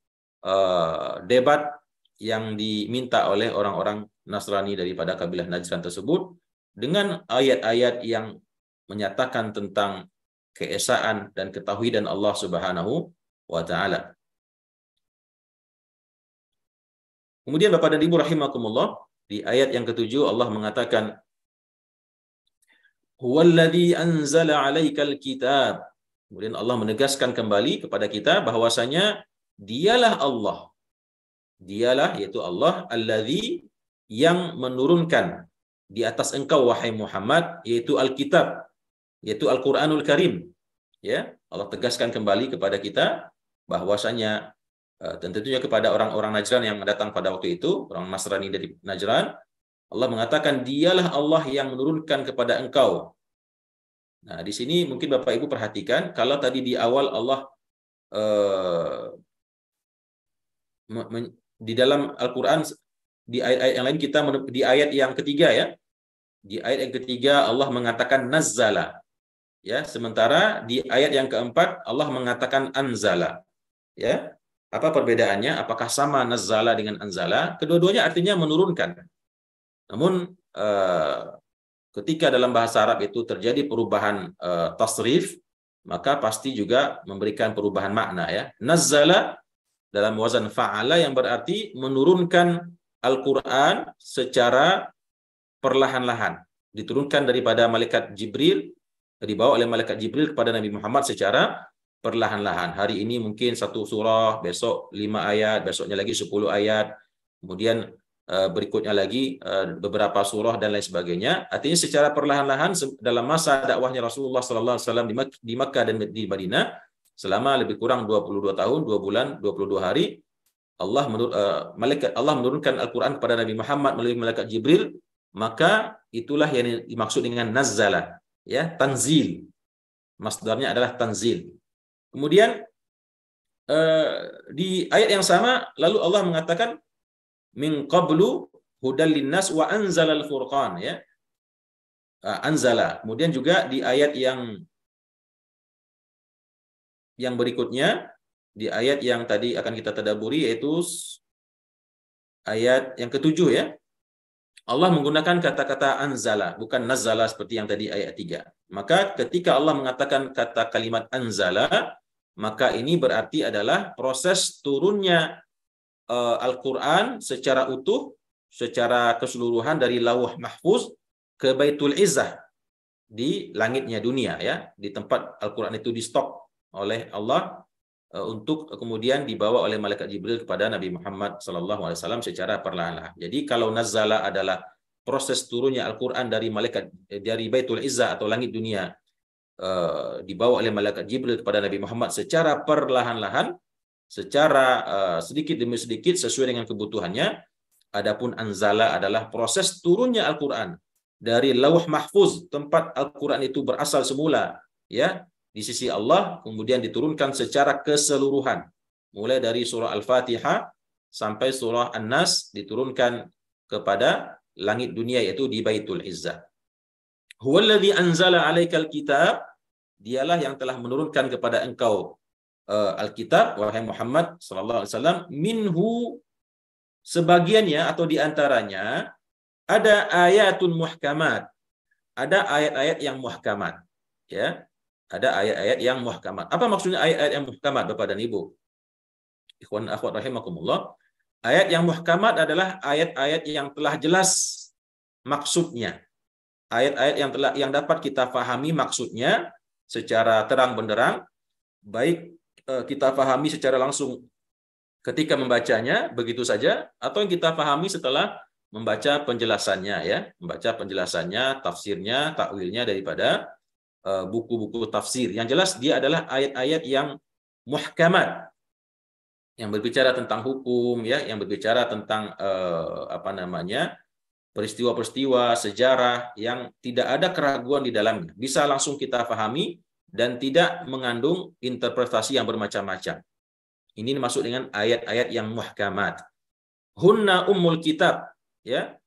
debat yang diminta oleh orang-orang Nasrani daripada kabilah Najran tersebut dengan ayat-ayat yang menyatakan tentang keesaan dan ketauhidan Allah Subhanahu wa taala. Kemudian Bapak dan Ibu rahimakumullah, di ayat yang ketujuh Allah mengatakan, Huwallazi anzala 'alaikal kitab. Kemudian Allah menegaskan kembali kepada kita bahwasanya dialah Allah. Dialah, yaitu Allah, allazi, yang menurunkan di atas engkau wahai Muhammad, yaitu Alkitab, yaitu Al-Qur'anul Karim. Ya, Allah tegaskan kembali kepada kita bahwasanya tentunya kepada orang-orang Najran yang datang pada waktu itu, orang Nasrani dari Najran, Allah mengatakan dialah Allah yang menurunkan kepada engkau. Nah, di sini mungkin Bapak Ibu perhatikan, kalau tadi di awal Allah di dalam Al-Quran, di ayat-ayat yang lain kita di ayat yang ketiga ya, di ayat yang ketiga Allah mengatakan nazzala, ya, sementara di ayat yang keempat Allah mengatakan anzala, ya. Apa perbedaannya? Apakah sama nazzala dengan anzala? Kedua-duanya artinya menurunkan. Namun ketika dalam bahasa Arab itu terjadi perubahan tasrif, maka pasti juga memberikan perubahan makna ya. Nazzala dalam wazan fa'ala yang berarti menurunkan Al-Qur'an secara perlahan-lahan. Diturunkan daripada malaikat Jibril, dibawa oleh malaikat Jibril kepada Nabi Muhammad secara perlahan-lahan. Hari ini mungkin 1 surah, besok 5 ayat, besoknya lagi 10 ayat, kemudian berikutnya lagi beberapa surah dan lain sebagainya. Artinya secara perlahan-lahan dalam masa dakwahnya Rasulullah SAW di Makkah dan di Madinah selama lebih kurang 22 tahun, 2 bulan, 22 hari, Allah menurunkan Al-Quran kepada Nabi Muhammad melalui malaikat Jibril, maka itulah yang dimaksud dengan nazzala, ya, tanzil. Masdarnya adalah tanzil. Kemudian di ayat yang sama lalu Allah mengatakan min qablu hudal linnas wa anzalal furqan, ya. Anzala. Kemudian juga di ayat yang berikutnya, di ayat yang tadi akan kita tadaburi, yaitu ayat yang ketujuh ya. Allah menggunakan kata-kata anzala, bukan nazala seperti yang tadi ayat 3. Maka ketika Allah mengatakan kata kalimat anzala, maka ini berarti adalah proses turunnya Al-Quran secara utuh, secara keseluruhan dari Lauh Mahfuz ke Baitul Izzah di langitnya dunia, ya, di tempat Al-Quran itu di stok oleh Allah untuk kemudian dibawa oleh malaikat Jibril kepada Nabi Muhammad SAW secara perlahan-lahan. Jadi kalau nazala adalah proses turunnya Al-Quran dari Baitul Izzah atau langit dunia, dibawa oleh malaikat Jibril kepada Nabi Muhammad secara perlahan-lahan, secara sedikit demi sedikit sesuai dengan kebutuhannya. Adapun anzala adalah proses turunnya Al-Quran dari Lauh Mahfuz, tempat Al-Quran itu berasal semula, ya, di sisi Allah, kemudian diturunkan secara keseluruhan. Mulai dari surah Al-Fatihah sampai surah An-Nas diturunkan kepada langit dunia, yaitu di Baitul Izzah. Huwallazi anzala 'alaikal kitab, dialah yang telah menurunkan kepada engkau Alkitab, wahai Muhammad sallallahu alaihi wasallam, minhu, sebagiannya atau diantaranya ada ayatun muhkamat, ada ayat-ayat yang muhkamat, ya. Ada ayat-ayat yang muhkamat. Apa maksudnya ayat-ayat yang muhkamat, Bapak dan Ibu? Ikhwan akhwat rahimakumullah. Ayat yang muhkamat adalah ayat-ayat yang telah jelas maksudnya. Ayat-ayat yang dapat kita fahami maksudnya secara terang benderang, baik kita fahami secara langsung ketika membacanya begitu saja, atau yang kita fahami setelah membaca penjelasannya, ya, membaca penjelasannya, tafsirnya, takwilnya daripada buku-buku tafsir. Yang jelas dia adalah ayat-ayat yang muhkamat, yang berbicara tentang hukum, ya, yang berbicara tentang peristiwa-peristiwa sejarah yang tidak ada keraguan di dalamnya, bisa langsung kita pahami dan tidak mengandung interpretasi yang bermacam-macam. Ini dimaksud dengan ayat-ayat yang muhkamat. Hunna ummul kitab, ya.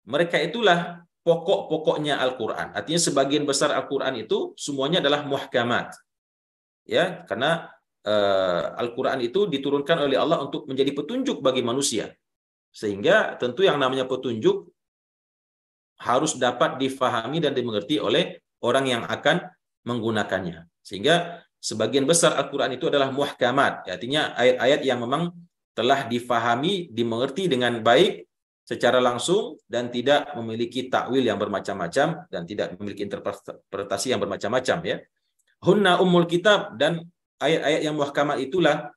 Mereka itulah pokok-pokoknya Al-Quran. Artinya sebagian besar Al-Quran itu semuanya adalah muhkamat, ya, karena Al-Quran itu diturunkan oleh Allah untuk menjadi petunjuk bagi manusia, sehingga tentu yang namanya petunjuk harus dapat difahami dan dimengerti oleh orang yang akan menggunakannya. Sehingga sebagian besar Al-Quran itu adalah muhkamat, artinya ayat-ayat yang memang telah difahami, dimengerti dengan baik secara langsung dan tidak memiliki takwil yang bermacam-macam dan tidak memiliki interpretasi yang bermacam-macam ya. Hunna ummul kitab, dan ayat-ayat yang muhkamat itulah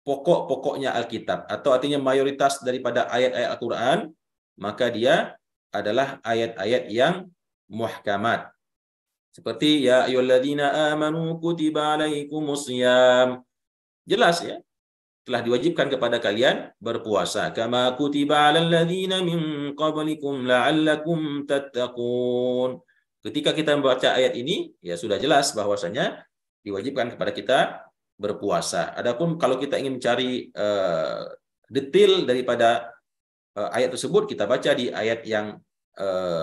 pokok-pokoknya Alkitab, atau artinya mayoritas daripada ayat-ayat Al-Quran, maka dia adalah ayat-ayat yang muhkamat. Seperti ya ayyuhalladzina amanu kutiba alaikumusiyam. Jelas ya, telah diwajibkan kepada kalian berpuasa. Kama kutiba alal ladzina min qablikum la'allakum tattaqun. Ketika kita membaca ayat ini, ya sudah jelas bahwasanya diwajibkan kepada kita berpuasa. Adapun kalau kita ingin mencari detail daripada ayat tersebut, kita baca di ayat yang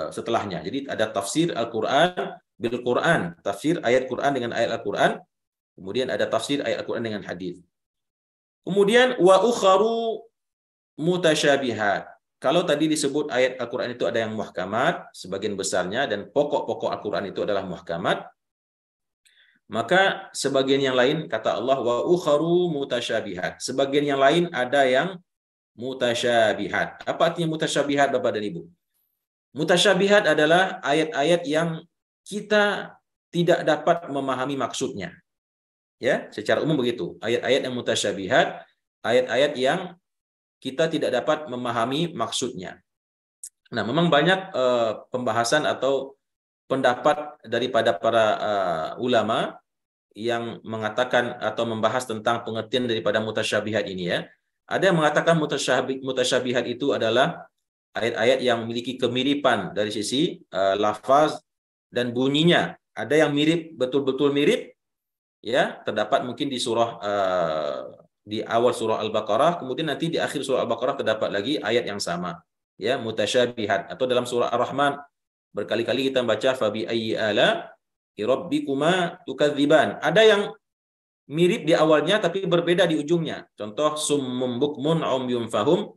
setelahnya. Jadi ada tafsir Al-Quran bil Quran, tafsir ayat Quran dengan ayat Al-Quran, kemudian ada tafsir ayat Al-Quran dengan hadis. Kemudian wa ukharu mutasyabihat. Kalau tadi disebut ayat Al-Quran itu ada yang muhkamat, sebagian besarnya, dan pokok-pokok Al-Quran itu adalah muhkamat, maka sebagian yang lain, kata Allah, wa ukharu mutasyabihat. Sebagian yang lain ada yang mutasyabihat. Apa artinya mutasyabihat, Bapak dan Ibu? Mutasyabihat adalah ayat-ayat yang kita tidak dapat memahami maksudnya. Ya, secara umum begitu. Ayat-ayat yang mutasyabihat, ayat-ayat yang kita tidak dapat memahami maksudnya. Nah, memang banyak pembahasan atau pendapat daripada para ulama yang mengatakan atau membahas tentang pengertian daripada mutasyabihat ini ya. Ada yang mengatakan mutasyabihat itu adalah ayat-ayat yang memiliki kemiripan dari sisi lafaz dan bunyinya. Ada yang mirip, betul-betul mirip, ya, terdapat mungkin di surah di awal surah Al-Baqarah, kemudian nanti di akhir surah Al-Baqarah terdapat lagi ayat yang sama, ya, mutasyabihat. Atau dalam surah Ar-Rahman berkali-kali kita membaca fabi ayyi ala rabbikuma tukadziban. Ada yang mirip di awalnya tapi berbeda di ujungnya. Contoh summum bukmun umyun fahum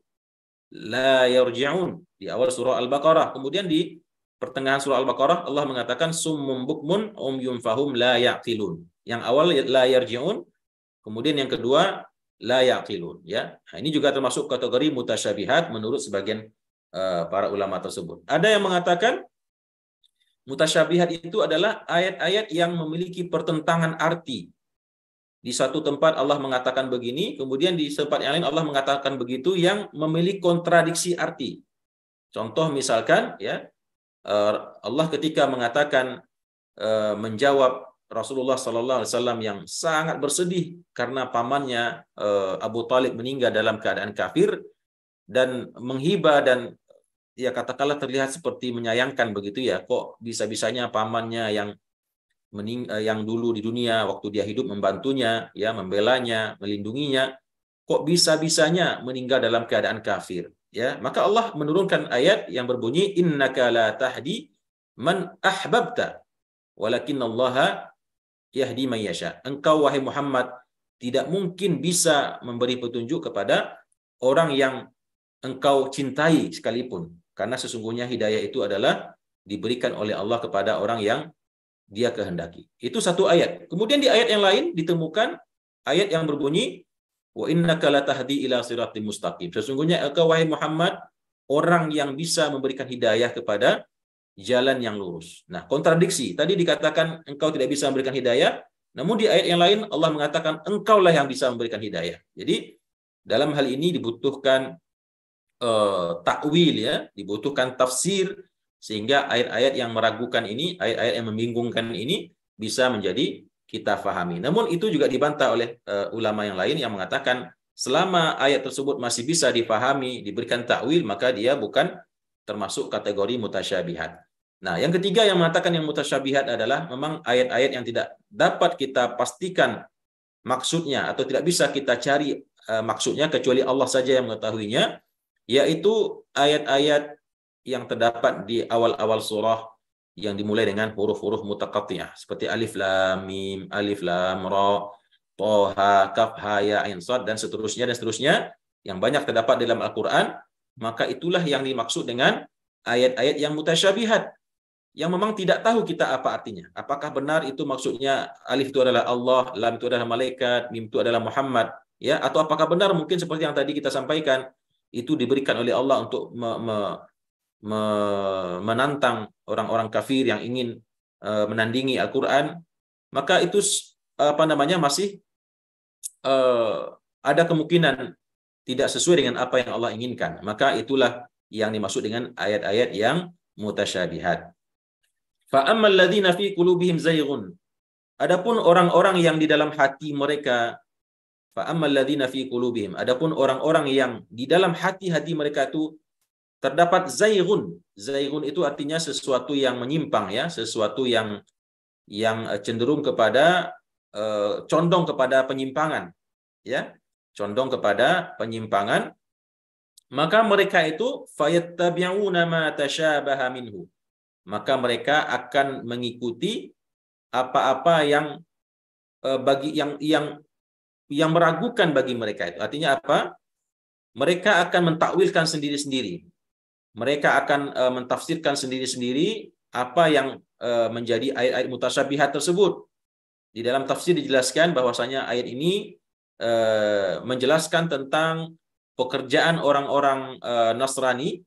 la yarji'un di awal surah Al-Baqarah. Kemudian di pertengahan surah Al-Baqarah Allah mengatakan summum bukmun umyun fahum la ya'qilun. Yang awal la yarji'un, kemudian yang kedua la ya'qilun, ya. Nah, ini juga termasuk kategori mutasyabihat menurut sebagian para ulama tersebut. Ada yang mengatakan mutasyabihat itu adalah ayat-ayat yang memiliki pertentangan arti. Di satu tempat Allah mengatakan begini, kemudian di tempat yang lain Allah mengatakan begitu, yang memiliki kontradiksi arti. Contoh misalkan, ya, Allah ketika mengatakan menjawab Rasulullah SAW yang sangat bersedih karena pamannya Abu Talib meninggal dalam keadaan kafir, dan menghibah dan ya katakanlah terlihat seperti menyayangkan begitu ya, kok bisa-bisanya pamannya yang dulu di dunia waktu dia hidup membantunya, ya, membelanya, melindunginya, kok bisa-bisanya meninggal dalam keadaan kafir, ya. Maka Allah menurunkan ayat yang berbunyi innaka la tahdi man ahbabta walakinallaha yahdi man yasha. Engkau wahai Muhammad tidak mungkin bisa memberi petunjuk kepada orang yang engkau cintai sekalipun, karena sesungguhnya hidayah itu adalah diberikan oleh Allah kepada orang yang dia kehendaki. Itu satu ayat. Kemudian di ayat yang lain ditemukan ayat yang berbunyi wa innaka latahdi ila siratim mustaqim. Sesungguhnya engkau wahai Muhammad orang yang bisa memberikan hidayah kepada jalan yang lurus. Nah, kontradiksi. Tadi dikatakan engkau tidak bisa memberikan hidayah, namun di ayat yang lain Allah mengatakan engkaulah yang bisa memberikan hidayah. Jadi dalam hal ini dibutuhkan takwil, ya, dibutuhkan tafsir, sehingga ayat-ayat yang meragukan ini, ayat-ayat yang membingungkan ini bisa menjadi kita fahami. Namun itu juga dibantah oleh ulama yang lain yang mengatakan selama ayat tersebut masih bisa difahami, diberikan takwil, maka dia bukan termasuk kategori mutasyabihat. Nah, yang ketiga yang mengatakan yang mutasyabihat adalah memang ayat-ayat yang tidak dapat kita pastikan maksudnya atau tidak bisa kita cari maksudnya kecuali Allah saja yang mengetahuinya, yaitu ayat-ayat yang terdapat di awal-awal surah yang dimulai dengan huruf-huruf mutaqattiyah seperti alif lam mim, alif lam ra, tha, kaf, ha, ya, ain, shad, dan seterusnya yang banyak terdapat dalam Al-Qur'an. Maka itulah yang dimaksud dengan ayat-ayat yang mutasyabihat, yang memang tidak tahu kita apa artinya. Apakah benar itu maksudnya alif itu adalah Allah, lam itu adalah malaikat, mim itu adalah Muhammad, ya, atau apakah benar mungkin seperti yang tadi kita sampaikan itu diberikan oleh Allah untuk menantang orang-orang kafir yang ingin menandingi Al-Quran, maka itu masih ada kemungkinan tidak sesuai dengan apa yang Allah inginkan. Maka itulah yang dimaksud dengan ayat-ayat yang mutasyabihat. Fa ammal ladzina fi qulubihim zayghun. Adapun orang-orang yang di dalam hati mereka, fa ammal ladzina fi qulubihim. Adapun orang-orang yang di dalam hati-hati mereka itu terdapat zayghun. Zayghun itu artinya sesuatu yang menyimpang, ya, sesuatu yang cenderung kepada condong kepada penyimpangan, ya, condong kepada penyimpangan. Maka mereka itu fayattabi'una ma tasyabaha minhu. Maka mereka akan mengikuti apa-apa yang bagi yang meragukan bagi mereka itu. Artinya apa? Mereka akan mentakwilkan sendiri-sendiri. Mereka akan mentafsirkan sendiri-sendiri apa yang menjadi ayat-ayat mutasyabihat tersebut. Di dalam tafsir dijelaskan bahwasanya ayat ini menjelaskan tentang pekerjaan orang-orang Nasrani,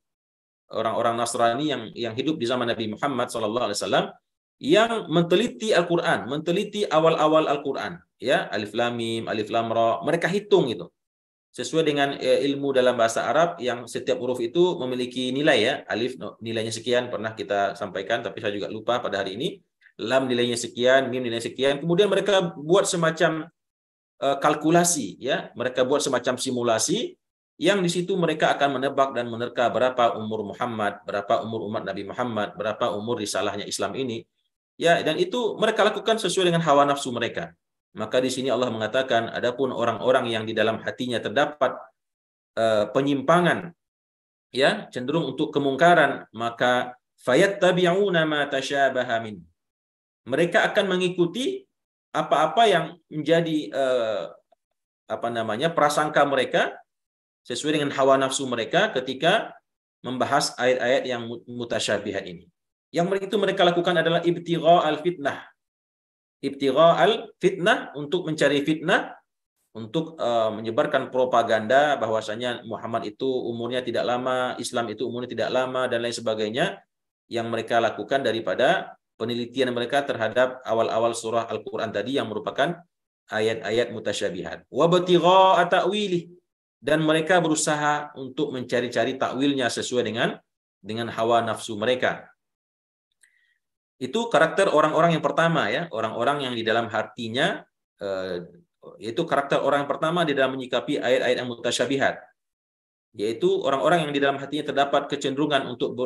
orang-orang Nasrani yang hidup di zaman Nabi Muhammad SAW, yang menteliti Al-Quran, menteliti awal-awal Al-Quran, ya, alif lam mim, alif lam ra, mereka hitung itu sesuai dengan ilmu dalam bahasa Arab yang setiap huruf itu memiliki nilai, ya. Alif nilainya sekian, pernah kita sampaikan tapi saya juga lupa pada hari ini. Lam nilainya sekian, mim nilainya sekian. Kemudian mereka buat semacam kalkulasi, ya. Mereka buat semacam simulasi yang di situ mereka akan menebak dan menerka berapa umur Muhammad, berapa umur umat Nabi Muhammad, berapa umur risalahnya Islam ini. Ya, dan itu mereka lakukan sesuai dengan hawa nafsu mereka. Maka di sini Allah mengatakan, adapun orang-orang yang di dalam hatinya terdapat penyimpangan, ya, cenderung untuk kemungkaran, maka fayattabi'una ma tasyabaha min. Mereka akan mengikuti apa-apa yang menjadi prasangka mereka sesuai dengan hawa nafsu mereka ketika membahas ayat-ayat yang mutasyabihat ini. Yang mereka lakukan adalah ibtigha'al fitnah. Ibtigha'al fitnah, untuk mencari fitnah, untuk menyebarkan propaganda bahwasanya Muhammad itu umurnya tidak lama, Islam itu umurnya tidak lama, dan lain sebagainya, yang mereka lakukan daripada penelitian mereka terhadap awal-awal surah Al-Quran tadi yang merupakan ayat-ayat mutasyabihat. Wa batigha'a ta'wilih, dan mereka berusaha untuk mencari-cari takwilnya sesuai dengan hawa nafsu mereka. Itu karakter orang-orang yang pertama, ya, orang-orang yang di dalam hatinya itu karakter orang yang pertama di dalam menyikapi ayat-ayat yang mutasyabihat, yaitu orang-orang yang di dalam hatinya terdapat kecenderungan untuk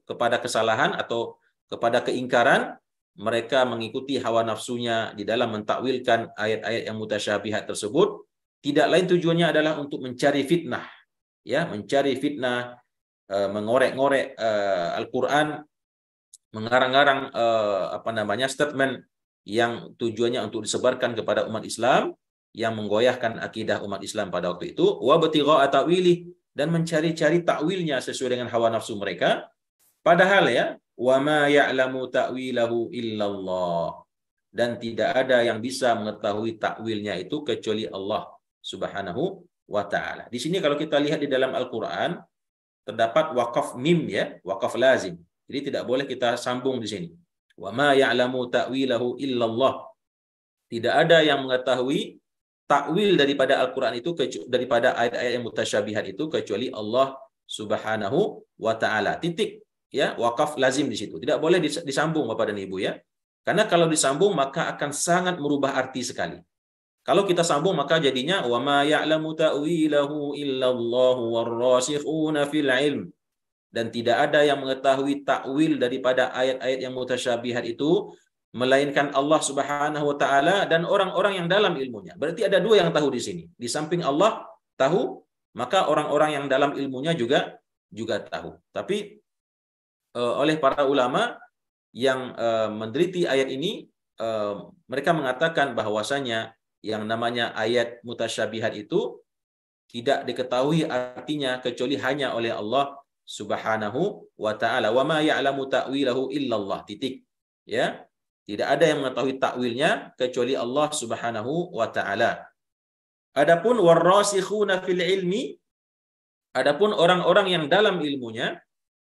kepada kesalahan atau kepada keingkaran. Mereka mengikuti hawa nafsunya di dalam mentakwilkan ayat-ayat yang mutasyabihat tersebut. Tidak lain tujuannya adalah untuk mencari fitnah, ya, mencari fitnah, mengorek-ngorek Al-Quran, mengarang-arang statement yang tujuannya untuk disebarkan kepada umat Islam, yang menggoyahkan akidah umat Islam pada waktu itu. Wa batigha'a ta'wilih, dan mencari-cari takwilnya sesuai dengan hawa nafsu mereka. Padahal, ya, wa ma ya'lamu ta'wilahu illallah, dan tidak ada yang bisa mengetahui takwilnya itu kecuali Allah Subhanahu wa ta'ala. Di sini kalau kita lihat di dalam Al-Quran terdapat waqaf mim, ya, waqaf lazim. Jadi tidak boleh kita sambung di sini. Wa ma ya'lamu ta'wilahu illallah. Tidak ada yang mengetahui takwil daripada Al-Quran itu, daripada ayat-ayat yang mutasyabihat itu, kecuali Allah Subhanahu wa ta'ala. Titik, ya, waqaf lazim di situ. Tidak boleh disambung, Bapak dan Ibu, ya. Karena kalau disambung maka akan sangat merubah arti sekali. Kalau kita sambung maka jadinya wa ma ya'lamu ta'wilahu illallahu warrasikhuna fil ilm, dan tidak ada yang mengetahui takwil daripada ayat-ayat yang mutasyabihat itu melainkan Allah Subhanahu wa taala dan orang-orang yang dalam ilmunya. Berarti ada dua yang tahu di sini. Di samping Allah tahu, maka orang-orang yang dalam ilmunya juga tahu. Tapi oleh para ulama yang meneliti ayat ini, mereka mengatakan bahwasanya yang namanya ayat mutasyabihat itu tidak diketahui artinya kecuali hanya oleh Allah Subhanahu wa ta'ala. Wa ma ya'lamu ta'wilahu illallah. Titik. Ya. Tidak ada yang mengetahui takwilnya kecuali Allah Subhanahu wa ta'ala. Adapun warrasikhuna fil ilmi, adapun orang-orang yang dalam ilmunya,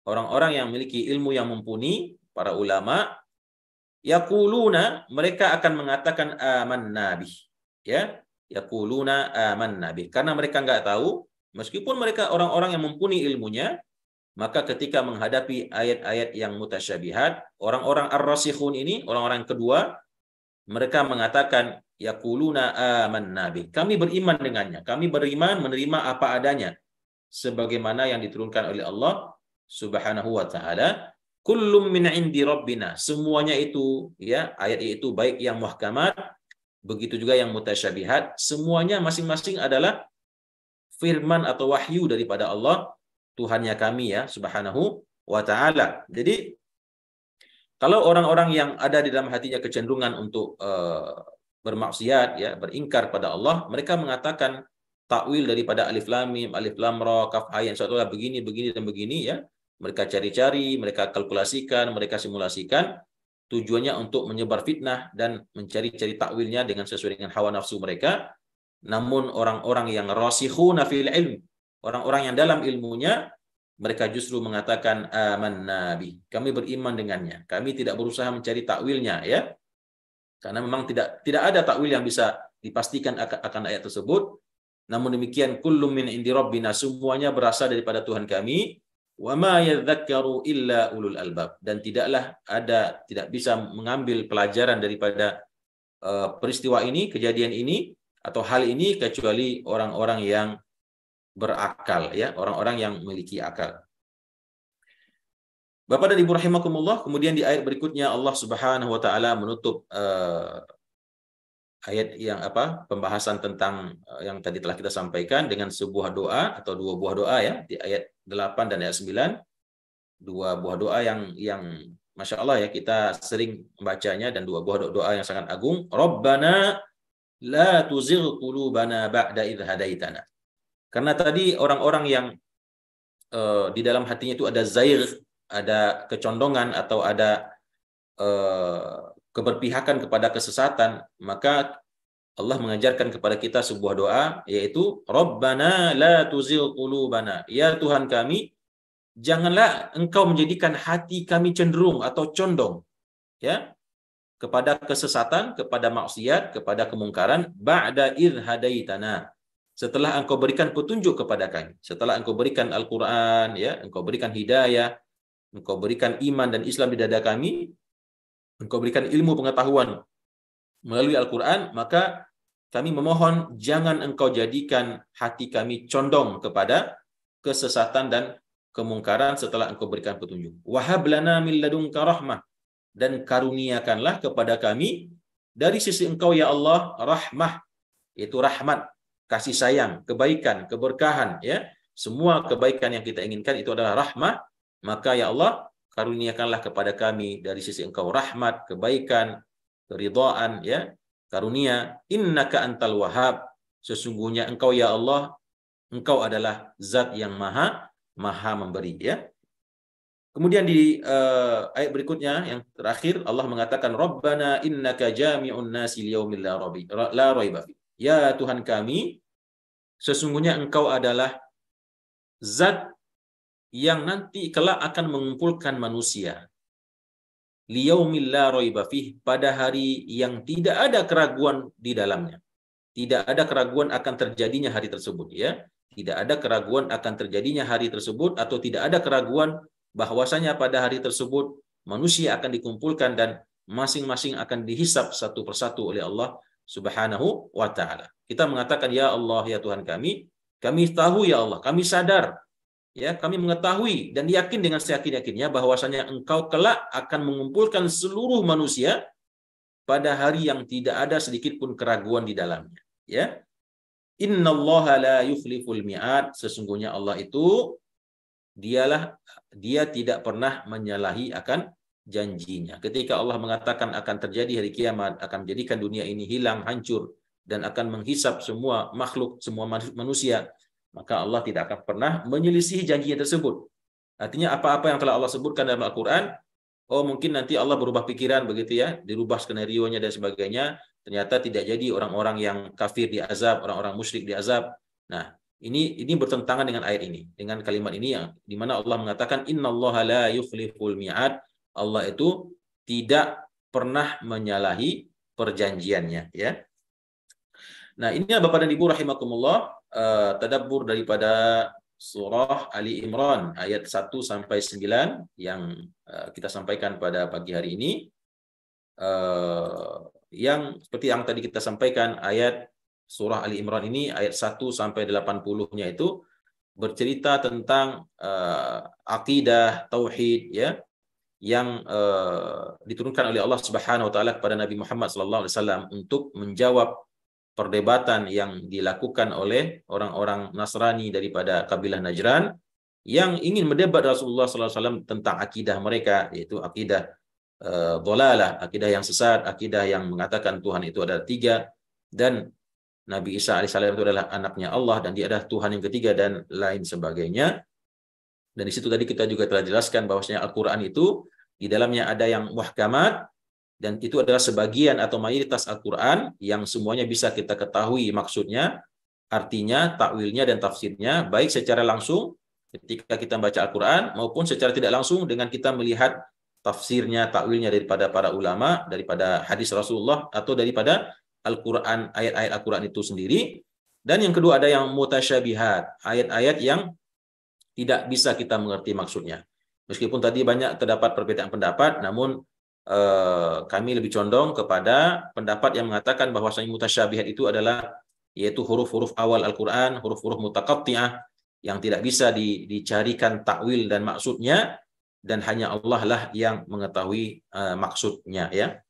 orang-orang yang memiliki ilmu yang mumpuni, para ulama, yaquluna, mereka akan mengatakan amanna bih. Ya, yaquluna amanna bih. Karena mereka enggak tahu, meskipun mereka orang-orang yang mumpuni ilmunya, maka ketika menghadapi ayat-ayat yang mutasyabihat, orang-orang ar-rasikhun ini, orang-orang kedua, mereka mengatakan yaquluna amanna bih. Kami beriman dengannya. Kami beriman menerima apa adanya sebagaimana yang diturunkan oleh Allah Subhanahu wa taala. Kullum min indi rabbina. Semuanya itu ya, ayat itu baik yang muhkamat, begitu juga yang mutasyabihat, semuanya masing-masing adalah firman atau wahyu daripada Allah Tuhannya kami ya Subhanahu wa taala. Jadi kalau orang-orang yang ada di dalam hatinya kecenderungan untuk bermaksiat ya, beringkar pada Allah, mereka mengatakan takwil daripada alif lam mim, alif lam ra, kaf ha ya suatu begini dan begini ya. Mereka cari-cari, mereka kalkulasikan, mereka simulasikan, tujuannya untuk menyebar fitnah dan mencari-cari takwilnya dengan sesuai dengan hawa nafsu mereka. Namun orang-orang yang rasikhuna fil ilm, orang-orang yang dalam ilmunya, mereka justru mengatakan amanna bi. Kami beriman dengannya. Kami tidak berusaha mencari takwilnya ya. Karena memang tidak ada takwil yang bisa dipastikan akan ayat tersebut. Namun demikian kullum min indi rabbina, semuanya berasal daripada Tuhan kami. Wa ma yadhakkaru illa ulul albab, dan tidak bisa mengambil pelajaran daripada peristiwa ini, kejadian ini atau hal ini kecuali orang-orang yang berakal ya, orang-orang yang memiliki akal. Bapak dan Ibu rahimakumullah, kemudian di ayat berikutnya Allah Subhanahu wa taala menutup ayat yang pembahasan tentang yang tadi telah kita sampaikan dengan sebuah doa atau dua buah doa ya, di ayat 8 dan ayat 9. Dua buah doa yang Masya Allah ya, kita sering membacanya, dan dua buah doa yang sangat agung. Rabbana la tuzigh qulubana ba'da idh hadaitana. Karena tadi orang-orang yang di dalam hatinya itu ada zaigh, ada kecondongan atau ada keberpihakan kepada kesesatan, maka Allah mengajarkan kepada kita sebuah doa, yaitu Rabbana la tuzigh qulubana. Ya Tuhan kami, janganlah Engkau menjadikan hati kami cenderung atau condong ya kepada kesesatan, kepada maksiat, kepada kemungkaran, ba'da idh hadaitana, setelah Engkau berikan petunjuk kepada kami, setelah Engkau berikan Al-Qur'an ya, Engkau berikan hidayah, Engkau berikan iman dan Islam di dada kami, Engkau berikan ilmu pengetahuan melalui Al-Qur'an, maka kami memohon jangan Engkau jadikan hati kami condong kepada kesesatan dan kemungkaran setelah Engkau berikan petunjuk. Wahab lana min ladunka rahmah, dan karuniakanlah kepada kami dari sisi Engkau ya Allah rahmah, yaitu rahmat, kasih sayang, kebaikan, keberkahan ya. Semua kebaikan yang kita inginkan itu adalah rahmah, maka ya Allah karuniakanlah kepada kami dari sisi Engkau rahmat, kebaikan, keridhaan ya, karunia. Innaka antal wahhab, sesungguhnya Engkau ya Allah, Engkau adalah zat yang maha memberi ya. Kemudian di ayat berikutnya yang terakhir Allah mengatakan Rabbana innaka jami'un nasi liyaumil la raiba fi. Ya Tuhan kami, sesungguhnya Engkau adalah zat yang nanti kelak akan mengumpulkan manusia. Liyaumil la raiba fi, pada hari yang tidak ada keraguan di dalamnya. Tidak ada keraguan akan terjadinya hari tersebut ya. Tidak ada keraguan akan terjadinya hari tersebut, atau tidak ada keraguan bahwasanya pada hari tersebut manusia akan dikumpulkan dan masing-masing akan dihisab satu persatu oleh Allah Subhanahu wa taala. Kita mengatakan ya Allah ya Tuhan kami tahu ya Allah, kami sadar ya, kami mengetahui dan yakin dengan seyakin-yakinnya bahwasanya Engkau kelak akan mengumpulkan seluruh manusia pada hari yang tidak ada sedikit pun keraguan di dalamnya ya. Innallaha la yukhliful mi'ad, sesungguhnya Allah itu dia tidak pernah menyalahi akan janjinya. Ketika Allah mengatakan akan terjadi hari kiamat, akan menjadikan dunia ini hilang, hancur, dan akan menghisap semua makhluk, semua manusia, maka Allah tidak akan pernah menyelisihi janjinya tersebut. Artinya apa-apa yang telah Allah sebutkan dalam Al-Quran, oh mungkin nanti Allah berubah pikiran begitu ya, dirubah skenario-nya dan sebagainya, ternyata tidak jadi orang-orang yang kafir diazab, orang-orang musyrik diazab. Nah, ini bertentangan dengan ayat ini, dengan kalimat ini yang di mana Allah mengatakan innallaha la yukhliful mi'ad. Allah itu tidak pernah menyalahi perjanjiannya, ya. Nah, ini Bapak dan Ibu rahimakumullah, tadabbur daripada surah Ali Imran ayat 1 sampai 9 yang kita sampaikan pada pagi hari ini. Yang seperti yang tadi kita sampaikan, ayat surah Ali Imran ini ayat 1 sampai 80-nya itu bercerita tentang akidah tauhid, ya, yang diturunkan oleh Allah Subhanahu wa taala kepada Nabi Muhammad SAW untuk menjawab perdebatan yang dilakukan oleh orang-orang Nasrani daripada kabilah Najran yang ingin mendebat Rasulullah SAW tentang akidah mereka, yaitu akidah dhalalah, akidah yang sesat, akidah yang mengatakan Tuhan itu adalah 3 dan Nabi Isa alaihissalam itu adalah anaknya Allah dan dia adalah Tuhan yang ketiga dan lain sebagainya. Dan di situ tadi kita juga telah jelaskan bahwasanya Al-Qur'an itu di dalamnya ada yang muhkamat dan itu adalah sebagian atau mayoritas Al-Qur'an yang semuanya bisa kita ketahui maksudnya, artinya, takwilnya dan tafsirnya baik secara langsung ketika kita membaca Al-Qur'an maupun secara tidak langsung dengan kita melihat tafsirnya, takwilnya daripada para ulama, daripada hadis Rasulullah atau daripada Al-Qur'an, ayat-ayat Al-Qur'an itu sendiri. Dan yang kedua ada yang mutasyabihat, ayat-ayat yang tidak bisa kita mengerti maksudnya. Meskipun tadi banyak terdapat perbedaan pendapat, namun kami lebih condong kepada pendapat yang mengatakan bahwasanya mutasyabihat itu adalah yaitu huruf-huruf awal Al-Qur'an, huruf-huruf mutaqatti'ah yang tidak bisa dicarikan takwil dan maksudnya, dan hanya Allah lah yang mengetahui maksudnya, ya.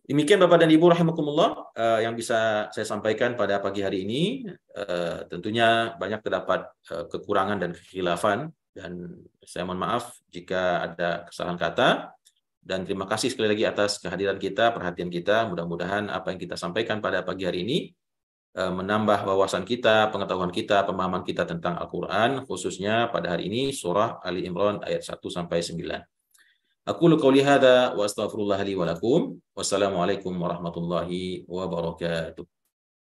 Demikian Bapak dan Ibu rahimakumullah yang bisa saya sampaikan pada pagi hari ini. Tentunya banyak terdapat kekurangan dan kekhilafan dan saya mohon maaf jika ada kesalahan kata, dan terima kasih sekali lagi atas kehadiran kita, perhatian kita. Mudah-mudahan apa yang kita sampaikan pada pagi hari ini menambah wawasan kita, pengetahuan kita, pemahaman kita tentang Al-Qur'an, khususnya pada hari ini surah Ali Imran ayat 1 sampai 9. Aqulu qouli hadza wa astaghfirullah li wa lakum. Wassalamualaikum warahmatullahi wabarakatuh.